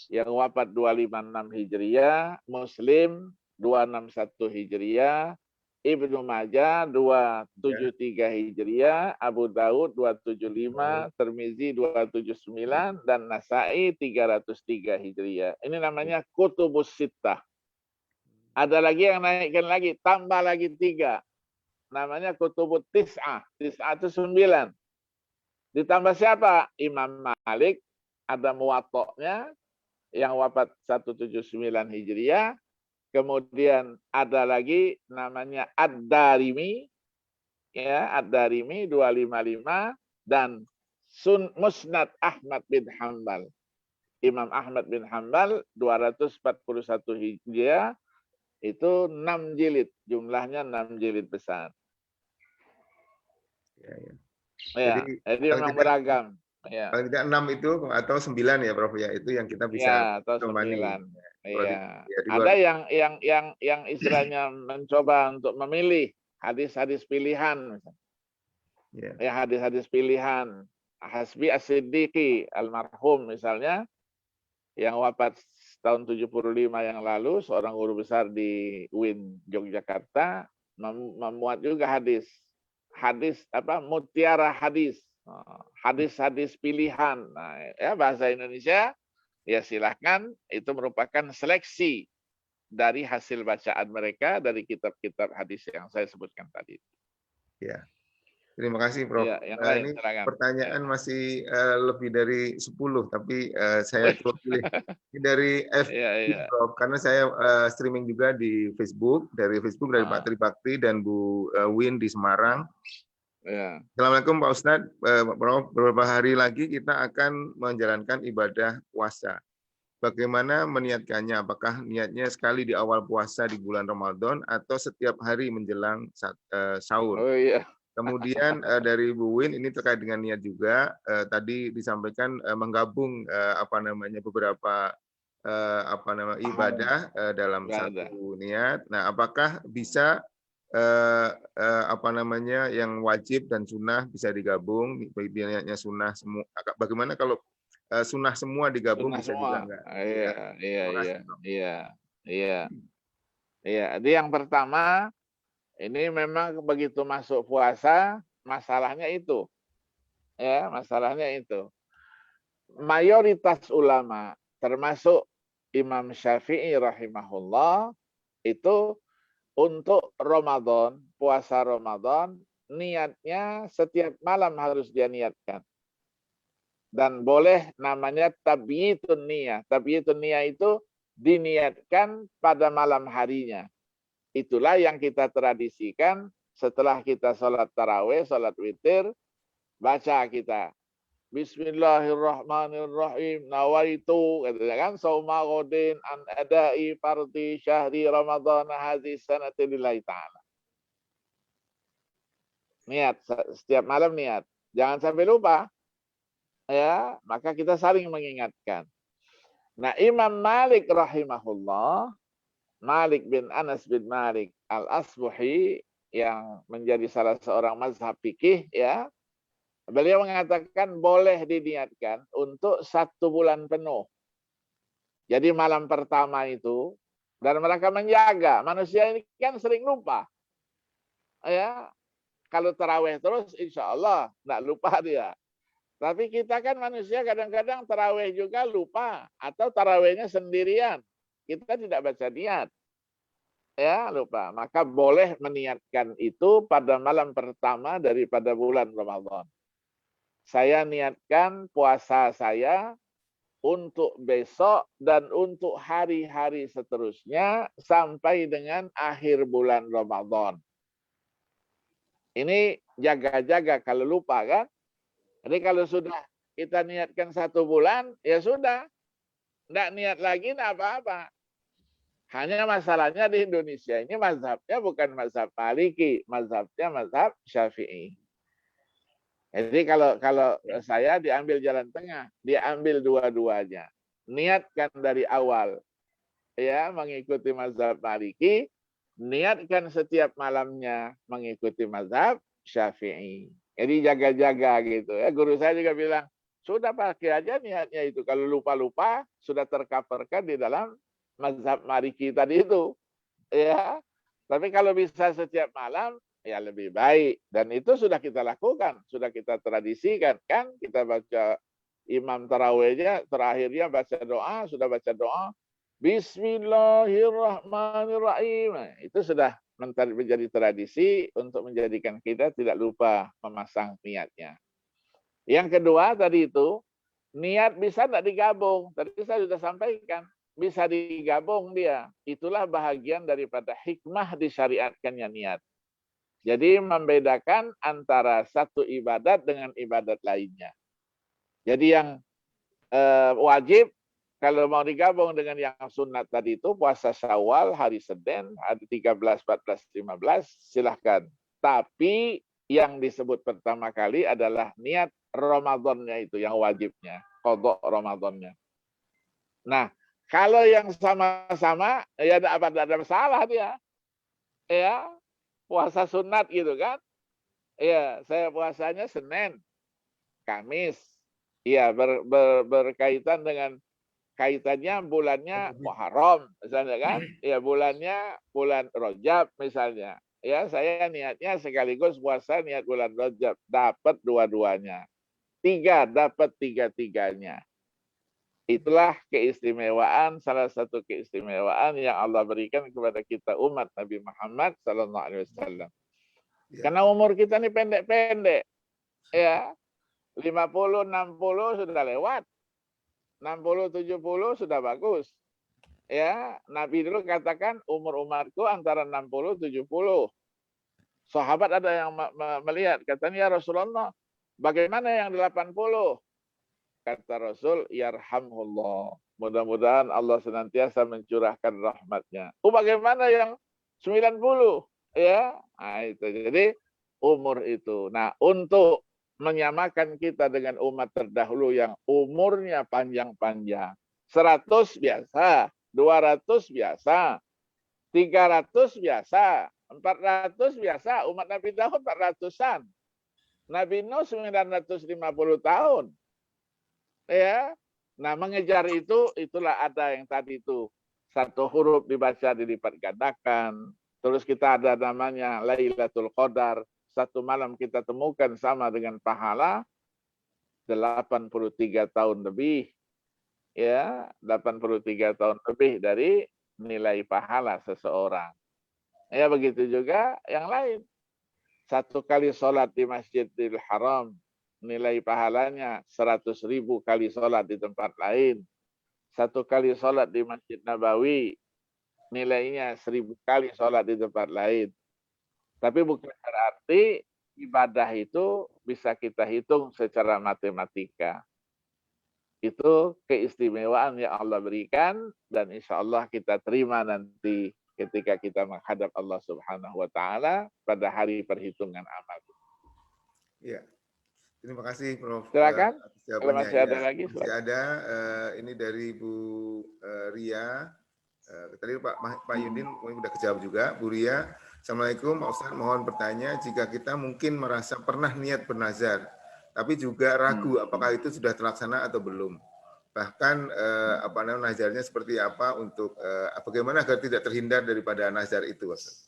yang wafat 256 Hijriah, Muslim 261 Hijriah, Ibnu Majah 273 Hijriah, Abu Daud 275, Tirmizi 279, dan Nasai 303 Hijriah. Ini namanya Kutubus Sittah. Ada lagi yang naikkan lagi, tambah lagi 3. Namanya Kutubut Tis'ah. Tis'ah itu 9. Ditambah siapa? Imam Malik, ada Muwatta'nya yang wafat 179 Hijriah. Kemudian ada lagi namanya Ad-Darimi, ya, Ad-Darimi 255, dan Musnad Ahmad bin Hanbal. Imam Ahmad bin Hanbal 241 Hijriah, itu 6 jilid, jumlahnya 6 jilid besar. Ya, jadi memang beragam. Ya. Paling tidak 6 itu atau 9 ya, Prof, ya, itu yang kita bisa ya, atau 9. Iya. Ada yang istilahnya mencoba untuk memilih hadis-hadis pilihan. Yeah. Ya, hadis-hadis pilihan. Hasbi As-Siddiqi almarhum misalnya, yang wafat tahun 75 yang lalu, seorang guru besar di UIN Yogyakarta, memuat juga hadis mutiara hadis. Hadis-hadis pilihan. Nah, ya, bahasa Indonesia ya silahkan, itu merupakan seleksi dari hasil bacaan mereka dari kitab-kitab hadis yang saya sebutkan tadi. Ya, terima kasih, Prof. Ya, yang lain, ini pertanyaan masih lebih dari 10, tapi saya coba pilih ini dari FB, Prof, karena saya streaming juga di Facebook, dari Pak Tri Bakti dan Bu Win di Semarang. Ya. Assalamualaikum Pak Ustadz, beberapa hari lagi kita akan menjalankan ibadah puasa. Bagaimana meniatkannya? Apakah niatnya sekali di awal puasa di bulan Ramadan atau setiap hari menjelang sahur? Oh, iya. Kemudian dari Bu Win ini terkait dengan niat juga. Tadi disampaikan menggabung beberapa ibadah dalam satu niat. Nah, apakah bisa yang wajib dan sunnah bisa digabung, niatnya sunnah semua. Bagaimana kalau sunnah semua digabung, sunnah bisa semua juga enggak? Iya. Jadi yang pertama, ini memang begitu masuk puasa, masalahnya itu. Ya, masalahnya itu. Mayoritas ulama, termasuk Imam Syafi'i rahimahullah, itu untuk Ramadan, puasa Ramadan, niatnya setiap malam harus dia niatkan. Dan boleh namanya tabyitun niyah. Tabyitun niyah itu diniatkan pada malam harinya. Itulah yang kita tradisikan setelah kita sholat tarawih, sholat witir, baca kita. Bismillahirrahmanirrahim. Nawaitu, kan, sauma ghadin an adai fardhi syahri Ramadan hadhihi sanati lillahi ta'ala. Niat, setiap malam niat. Jangan sampai lupa. Ya, maka kita saling mengingatkan. Nah, Imam Malik rahimahullah, Malik bin Anas bin Malik al-Asbuhi, yang menjadi salah seorang mazhab fikih, ya, beliau mengatakan boleh diniatkan untuk 1 bulan penuh. Jadi malam pertama itu, dan mereka menjaga. Manusia ini kan sering lupa. Ya, kalau tarawih terus, insya Allah nggak lupa dia. Tapi kita kan manusia kadang-kadang tarawih juga lupa. Atau tarawihnya sendirian. Kita tidak baca niat. Ya, lupa. Maka boleh meniatkan itu pada malam pertama daripada bulan Ramadan. Saya niatkan puasa saya untuk besok dan untuk hari-hari seterusnya sampai dengan akhir bulan Ramadan. Ini jaga-jaga kalau lupa kan. Jadi kalau sudah kita niatkan 1 bulan, ya sudah. Nggak niat lagi, nggak apa-apa. Hanya masalahnya di Indonesia ini mazhabnya bukan mazhab Maliki, mazhabnya mazhab Syafi'i. Jadi kalau saya diambil jalan tengah, diambil dua-duanya. Niatkan dari awal, ya, mengikuti mazhab Maliki, niatkan setiap malamnya mengikuti mazhab Syafi'i. Jadi jaga-jaga gitu ya. Guru saya juga bilang, sudah pakai aja niatnya itu. Kalau lupa-lupa, sudah tercoverkan di dalam mazhab Maliki tadi itu. Ya. Tapi kalau bisa setiap malam, ya lebih baik. Dan itu sudah kita lakukan. Sudah kita tradisikan. Kan kita baca imam tarawihnya, terakhirnya baca doa, sudah baca doa. Bismillahirrahmanirrahim. Nah, itu sudah menjadi tradisi untuk menjadikan kita tidak lupa memasang niatnya. Yang kedua tadi itu, niat bisa tidak digabung. Tadi saya sudah sampaikan, bisa digabung dia. Itulah bahagian daripada hikmah disyariatkannya niat. Jadi membedakan antara satu ibadat dengan ibadat lainnya. Jadi yang wajib, kalau mau digabung dengan yang sunat tadi itu, puasa Syawal, hari Senin, hari 13, 14, 15, silahkan. Tapi yang disebut pertama kali adalah niat Ramadannya itu, yang wajibnya, qadha Ramadannya. Nah, kalau yang sama-sama, ya tidak ada masalah dia. Ya, puasa sunat gitu kan. Ya, saya puasanya Senin, Kamis. Iya, berkaitan dengan kaitannya bulannya Muharram misalnya kan, ya bulannya bulan Rajab misalnya, ya saya niatnya sekaligus puasa niat bulan Rajab, dapat dua-duanya, 3 dapat 3-3-nya. Itulah keistimewaan, salah satu keistimewaan yang Allah berikan kepada kita umat Nabi Muhammad SAW. Karena umur kita ini pendek-pendek, ya 50-60 sudah lewat. 60-70 sudah bagus. Ya, Nabi dulu katakan umur umatku antara 60-70. Sahabat ada yang melihat, katanya, ya Rasulullah, bagaimana yang 80? Kata Rasul, yarhamullah. Mudah-mudahan Allah senantiasa mencurahkan rahmatnya. Bagaimana yang 90? Ya, nah, itu. Jadi umur itu. Nah, untuk menyamakan kita dengan umat terdahulu yang umurnya panjang-panjang. 100 biasa, 200 biasa, 300 biasa, 400 biasa. Umat Nabi Daud 400-an. Nabi Nuh 950 tahun. Ya. Nah, mengejar itu, itulah ada yang tadi itu. 1 huruf dibaca dilipat gandakan. Terus kita ada namanya Lailatul Qadar. 1 malam kita temukan sama dengan pahala 83 tahun lebih. Ya, 83 tahun lebih dari nilai pahala seseorang. Ya, begitu juga yang lain. 1 kali sholat di Masjidil Haram, nilai pahalanya 100.000 kali sholat di tempat lain. 1 kali sholat di Masjid Nabawi, nilainya 1000 kali sholat di tempat lain. Tapi bukan berarti ibadah itu bisa kita hitung secara matematika. Itu keistimewaan yang Allah berikan, dan insya Allah kita terima nanti ketika kita menghadap Allah Subhanahu wa Ta'ala pada hari perhitungan amal. Ya, terima kasih Prof. Silakan. Atas Kalau jawabannya. masih ada lagi, Masih silakan. ada. Ini dari Bu Ria. Tadi Pak Yudin mungkin udah kejawab juga. Bu Ria, Assalamualaikum Pak Ustaz, mohon bertanya, jika kita mungkin merasa pernah niat bernazar, tapi juga ragu apakah itu sudah terlaksana atau belum. Bahkan apa namanya nazarnya seperti apa untuk bagaimana agar tidak terhindar daripada nazar itu, Ustaz.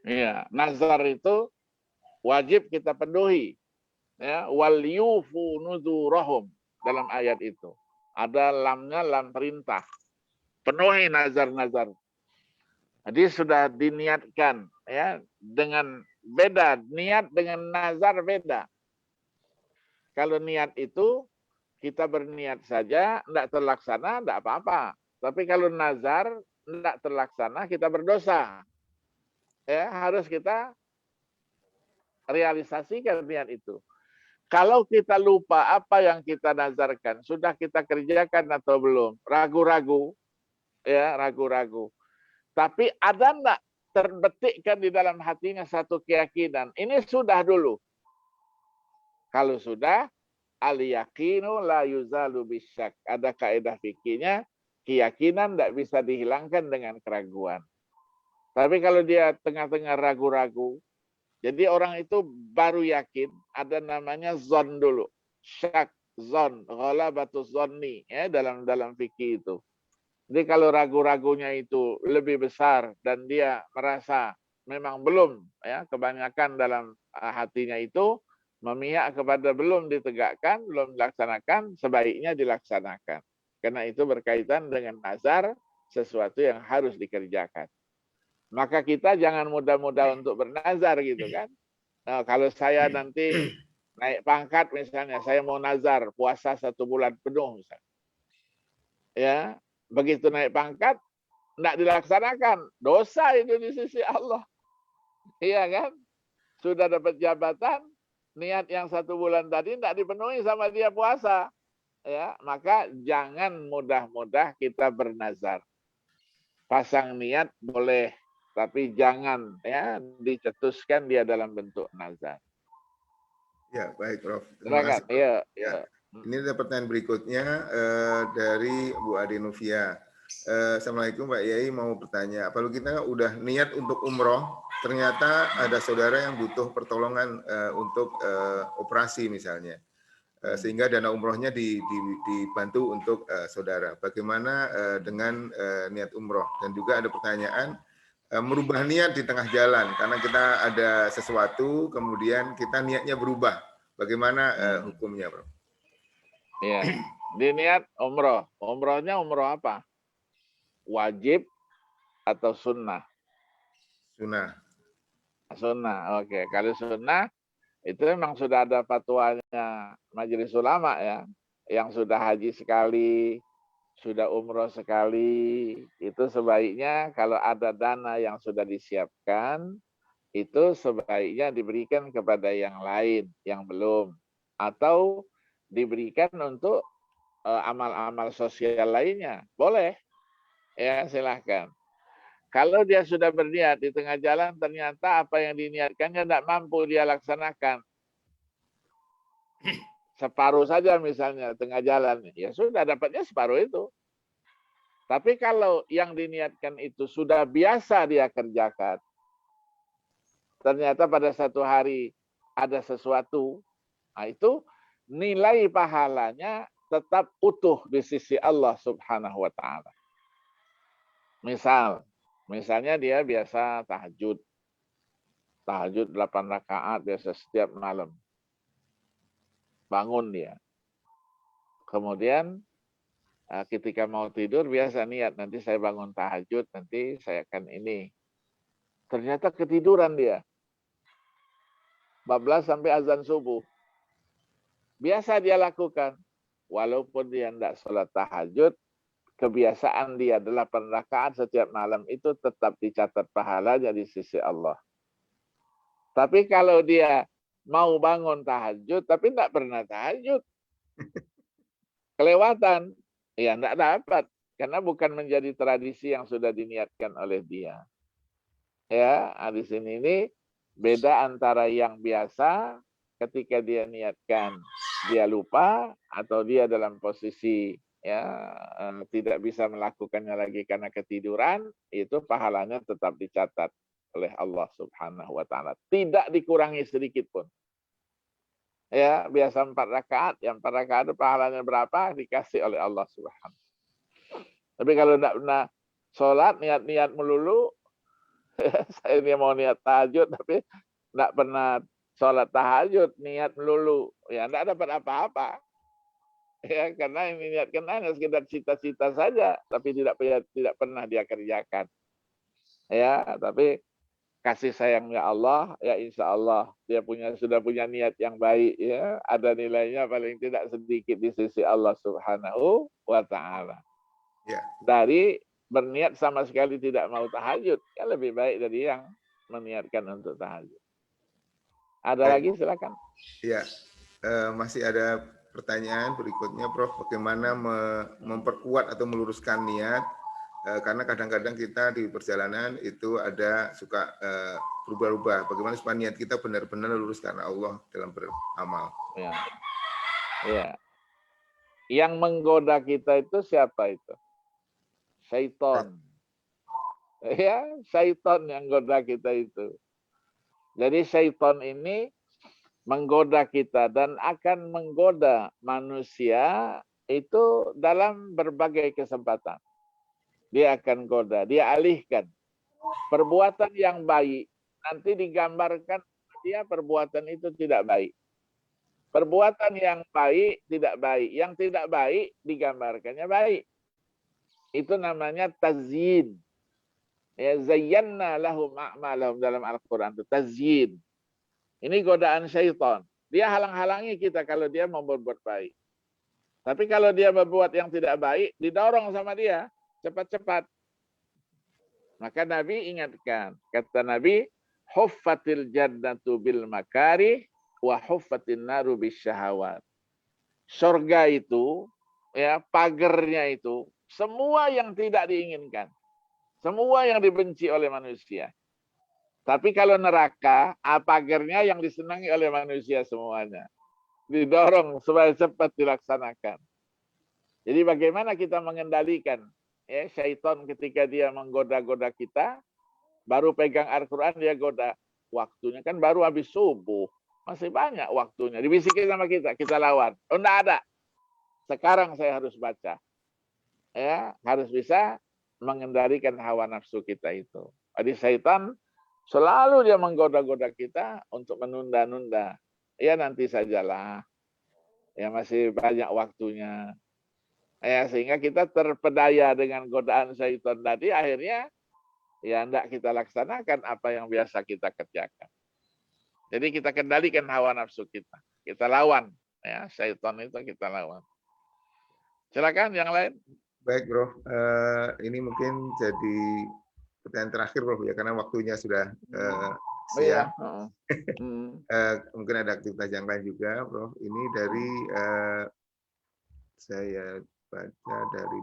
Iya, nazar itu wajib kita penuhi. Ya, wal yufu nuzurahum dalam ayat itu. Ada lamnya, lam perintah. Penuhi nazar-nazar. Jadi sudah diniatkan, ya, dengan beda, niat dengan nazar beda. Kalau niat itu kita berniat saja, tidak terlaksana, tidak apa-apa. Tapi kalau nazar tidak terlaksana, kita berdosa. Ya, harus kita realisasikan niat itu. Kalau kita lupa apa yang kita nazarkan, sudah kita kerjakan atau belum, ragu-ragu, ya, ragu-ragu. Tapi ada enggak terbetikkan di dalam hatinya satu keyakinan? Ini sudah dulu. Kalau sudah, al-yaqinu la yuzalu bisyak. Ada kaidah fikihnya, keyakinan tidak bisa dihilangkan dengan keraguan. Tapi kalau dia tengah-tengah ragu-ragu, jadi orang itu baru yakin, ada namanya zon dulu. Syak, zon, ghalabatu zonni, ya, dalam fikih itu. Jadi kalau ragu-ragunya itu lebih besar dan dia merasa memang belum, ya, kebanyakan dalam hatinya itu memihak kepada belum ditegakkan, belum dilaksanakan, sebaiknya dilaksanakan. Karena itu berkaitan dengan nazar, sesuatu yang harus dikerjakan. Maka kita jangan mudah-mudah untuk bernazar gitu kan. Nah, kalau saya nanti naik pangkat misalnya, saya mau nazar puasa 1 bulan penuh misalnya. Ya, begitu naik pangkat, tidak dilaksanakan, dosa itu di sisi Allah. Iya kan? Sudah dapat jabatan, niat yang 1 bulan tadi tidak dipenuhi sama dia puasa. Ya, maka jangan mudah-mudah kita bernazar. Pasang niat boleh, tapi jangan, ya, dicetuskan dia dalam bentuk nazar. Ya, baik Prof. Terima kasih, Prof. Iya, ya. Ini ada pertanyaan berikutnya dari Bu Ade Novia. Assalamualaikum Pak Yai, mau bertanya, apalagi kita udah niat untuk umroh, ternyata ada saudara yang butuh pertolongan untuk operasi misalnya, sehingga dana umrohnya dibantu untuk saudara. Bagaimana dengan niat umroh? Dan juga ada pertanyaan, merubah niat di tengah jalan, karena kita ada sesuatu, kemudian kita niatnya berubah. Bagaimana hukumnya, Bro? Ya, diniat umroh. Umrohnya umroh apa? Wajib atau sunnah? Sunnah. Sunnah, oke. Kalau sunnah, itu memang sudah ada fatwanya Majelis Ulama ya, yang sudah haji sekali, sudah umroh sekali, itu sebaiknya kalau ada dana yang sudah disiapkan, itu sebaiknya diberikan kepada yang lain, yang belum. Atau diberikan untuk amal-amal sosial lainnya. Boleh. Ya, silahkan. Kalau dia sudah berniat di tengah jalan, ternyata apa yang diniatkannya tidak mampu dia laksanakan. Separuh saja misalnya tengah jalan. Ya sudah, dapatnya separuh itu. Tapi kalau yang diniatkan itu sudah biasa dia kerjakan, ternyata pada satu hari ada sesuatu, nah itu nilai pahalanya tetap utuh di sisi Allah Subhanahu wa Ta'ala. Misalnya dia biasa tahajud 8 rakaat biasa setiap malam. Bangun dia. Kemudian ketika mau tidur biasa niat, nanti saya bangun tahajud, nanti saya akan ini. Ternyata ketiduran dia. 14 sampai azan subuh. Biasa dia lakukan. Walaupun dia tidak sholat tahajud, kebiasaan dia 8 rakaat setiap malam itu tetap dicatat pahalanya di sisi Allah. Tapi kalau dia mau bangun tahajud, tapi tidak pernah tahajud, kelewatan, ya tidak dapat. Karena bukan menjadi tradisi yang sudah diniatkan oleh dia. Ya, di sini ini beda antara yang biasa ketika dia niatkan, dia lupa, atau dia dalam posisi tidak bisa melakukannya lagi karena ketiduran, itu pahalanya tetap dicatat oleh Allah Subhanahu wa taala. Tidak dikurangi sedikit pun. Ya, biasa 4 rakaat, yang 4 rakaat itu pahalanya berapa dikasih oleh Allah Subhanahu. Tapi kalau tidak pernah sholat, niat-niat melulu, saya ini mau niat tahajud tapi tidak pernah sholat tahajud, niat melulu, ya tidak dapat apa-apa. Ya, karena ini niatkan hanya sekedar cita-cita saja, tapi tidak pernah dia kerjakan. Ya, tapi kasih sayangnya Allah, ya insya Allah dia sudah punya niat yang baik, ya ada nilainya paling tidak sedikit di sisi Allah Subhanahu wa taala. Ya. Dari berniat sama sekali tidak mau tahajud, ya lebih baik dari yang meniatkan untuk tahajud. Ada lagi, silakan. Ya, masih ada pertanyaan berikutnya, Prof. Bagaimana memperkuat atau meluruskan niat? Karena kadang-kadang kita di perjalanan itu ada suka berubah-ubah. Bagaimana supaya niat kita benar-benar lurus karena Allah dalam beramal? Ya. Ya. Yang menggoda kita itu siapa itu? Syaitan. Ya, syaitan yang goda kita itu. Jadi syaitan ini menggoda kita dan akan menggoda manusia itu dalam berbagai kesempatan. Dia akan goda, dia alihkan. Perbuatan yang baik nanti digambarkan dia perbuatan itu tidak baik. Perbuatan yang baik tidak baik, yang tidak baik digambarkannya baik. Itu namanya tazyin. Ya, zayyanna lahum a'malahum dalam Al-Quran itu tazyin. Ini godaan syaitan. Dia halang-halangi kita kalau dia mau berbuat baik. Tapi kalau dia berbuat yang tidak baik, didorong sama dia cepat-cepat. Maka Nabi ingatkan, kata Nabi, huffatil jannatu bil makari wa huffatin naru bisyahawat. Surga itu, ya pagernya itu semua yang tidak diinginkan. Semua yang dibenci oleh manusia. Tapi kalau neraka, pagernya yang disenangi oleh manusia semuanya. Didorong supaya cepat dilaksanakan. Jadi bagaimana kita mengendalikan ya syaitan ketika dia menggoda-goda kita, baru pegang Al-Quran dia goda. Waktunya kan baru habis subuh. Masih banyak waktunya. Dibisikin sama kita lawan. Oh, enggak ada. Sekarang saya harus baca. Ya, harus bisa mengendalikan hawa nafsu kita itu. Jadi syaitan selalu dia menggoda-goda kita untuk menunda-nunda. Ya nanti sajalah. Ya masih banyak waktunya. Ya sehingga kita terpedaya dengan godaan syaitan tadi, akhirnya ya enggak kita laksanakan apa yang biasa kita kerjakan. Jadi kita kendalikan hawa nafsu kita. Kita lawan. Ya syaitan itu kita lawan. Silakan yang lain. Baik, Bro. Ini mungkin jadi pertanyaan terakhir, Bro, ya karena waktunya sudah siang. Mungkin ada aktivitas yang lain juga, Bro. Ini dari saya baca dari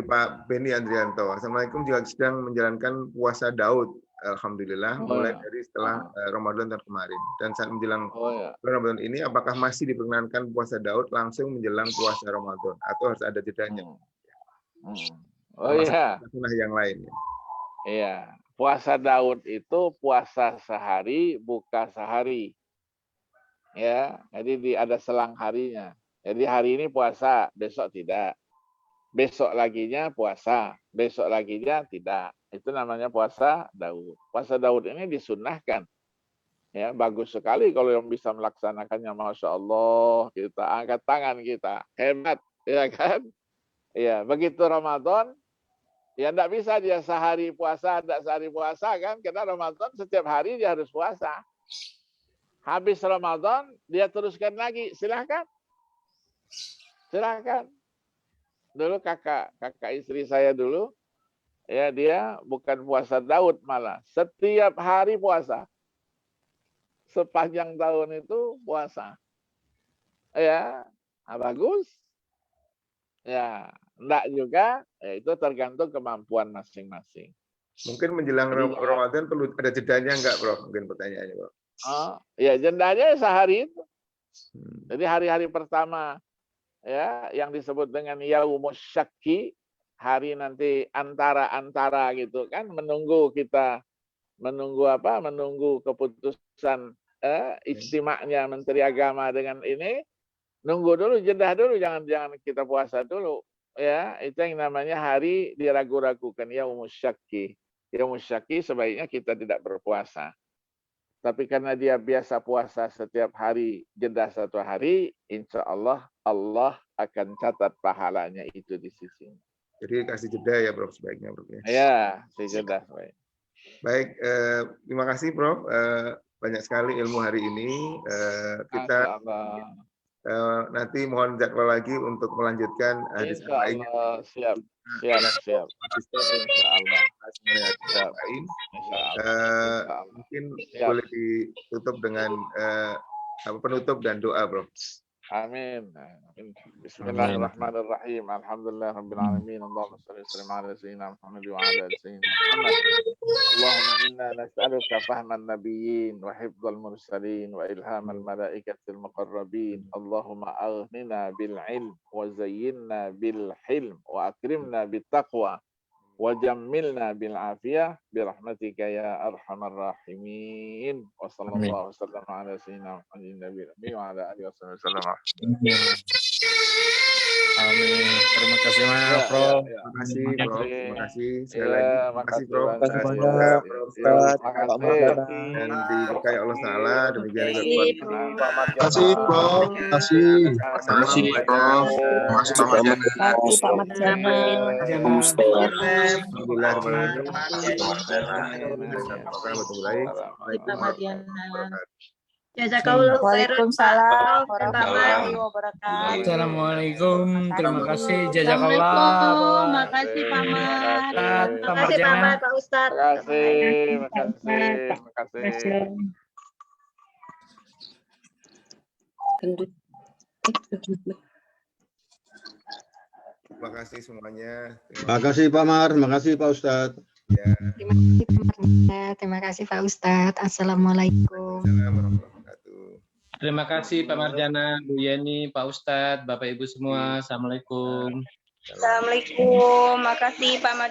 Pak Beni Andrianto. Assalamualaikum, juga sedang menjalankan puasa Daud. Alhamdulillah, mulai dari setelah Ramadan tahun kemarin. Dan saat menjelang Ramadan ini, apakah masih diperkenankan puasa Daud langsung menjelang puasa Ramadan? Atau harus ada jedanya? Oh iya. Sunnah yang lain. Iya. Puasa Daud itu puasa sehari, buka sehari. Ya, jadi ada selang harinya. Jadi hari ini puasa, besok tidak. Besok laginya puasa, besok laginya tidak. Itu namanya puasa Daud. Puasa Daud ini disunnahkan. Ya, bagus sekali kalau yang bisa melaksanakannya, Masya Allah, kita angkat tangan kita. Hebat, ya kan? Ya, begitu Ramadan, Ya enggak bisa dia sehari puasa, enggak sehari puasa kan? Karena Ramadan setiap hari dia harus puasa. Habis Ramadan dia teruskan lagi, silahkan. Silahkan. Dulu kakak istri saya dulu, ya dia bukan puasa Daud malah. Setiap hari puasa. Sepanjang tahun itu puasa. Ya, bagus. Ya, enggak juga, ya itu tergantung kemampuan masing-masing. Mungkin menjelang Ramadan perlu ada jedanya enggak, Bro? Mungkin pertanyaannya, Bro. Oh, ya jedanya sehari itu. Jadi hari-hari pertama ya yang disebut dengan yaumus syakki, hari nanti antara-antara gitu kan, menunggu keputusan ijtima'nya Menteri Agama dengan ini. Nunggu dulu, jeda dulu, jangan kita puasa dulu. Ya, itu yang namanya hari diragu-ragukan, yaumus syakki. Yaumus syakki sebaiknya kita tidak berpuasa. Tapi karena dia biasa puasa setiap hari, jeda 1 hari, insya Allah akan catat pahalanya itu di sisinya. Jadi kasih jeda ya, Bro, sebaiknya, Bro. Ya, kasih jeda. Baik, terima kasih, Bro. Banyak sekali ilmu hari ini. Kita nanti mohon jadwal lagi untuk melanjutkan hadis lain. Siap. Insya Allah. Mungkin boleh ditutup dengan penutup dan doa, Bro. Amin. Bismillahirrahmanirrahim. Alhamdulillah rabbil alamin. Allahumma shalli wa sallim ala sayyidina Muhammad wa ala ali sayyidina Muhammad. Allahumma inna nas'aluka fahman nabiyyin wa hifdzal mursalin wa ilhamal malaikatil muqarrabin. Allahumma aghnina bil ilm wa zayyinna bil hilm wa akrimna bit taqwa wa jammilna bil afiyah bi rahmatika ya arhamar rahimin. Wa sallallahu wasallam ala sayyidina Muhammadin nabiyyi wa ala alihi wasallam. Amin. Terima kasih banyak, Prof. Terima kasih, Bro. Terima kasih sekali Ya, lagi. Terima kasih, Bro. Terima kasih banyak, Semoga Pak Marjana. dan diberkahi Allah Taala. Demikian juga Terima kasih, Prof. Terima kasih. Terima kasih, Prof. Terima kasih, Pak Marjana. Pak Marjana. Alhamdulillah, Waalaikumsalam warahmatullahi wabarakatuh. Assalamualaikum. Terima kasih. Jazakallah. Makasih Pak Mat. Pak Marjana. Pak Ustadz. Terima kasih. Terima kasih semuanya. Terima kasih Pak Mar, terima kasih Pak Ustadz. Ya. Terima kasih Pak Marjana. Terima kasih Pak Ustadz. Assalamualaikum. Assalamualaikum warahmatullahi wabarakatuh. Terima kasih Pak Marjana, Bu Yeni, Pak Ustadz, Bapak Ibu semua. Assalamualaikum. Assalamualaikum. Makasih Pak Marjana.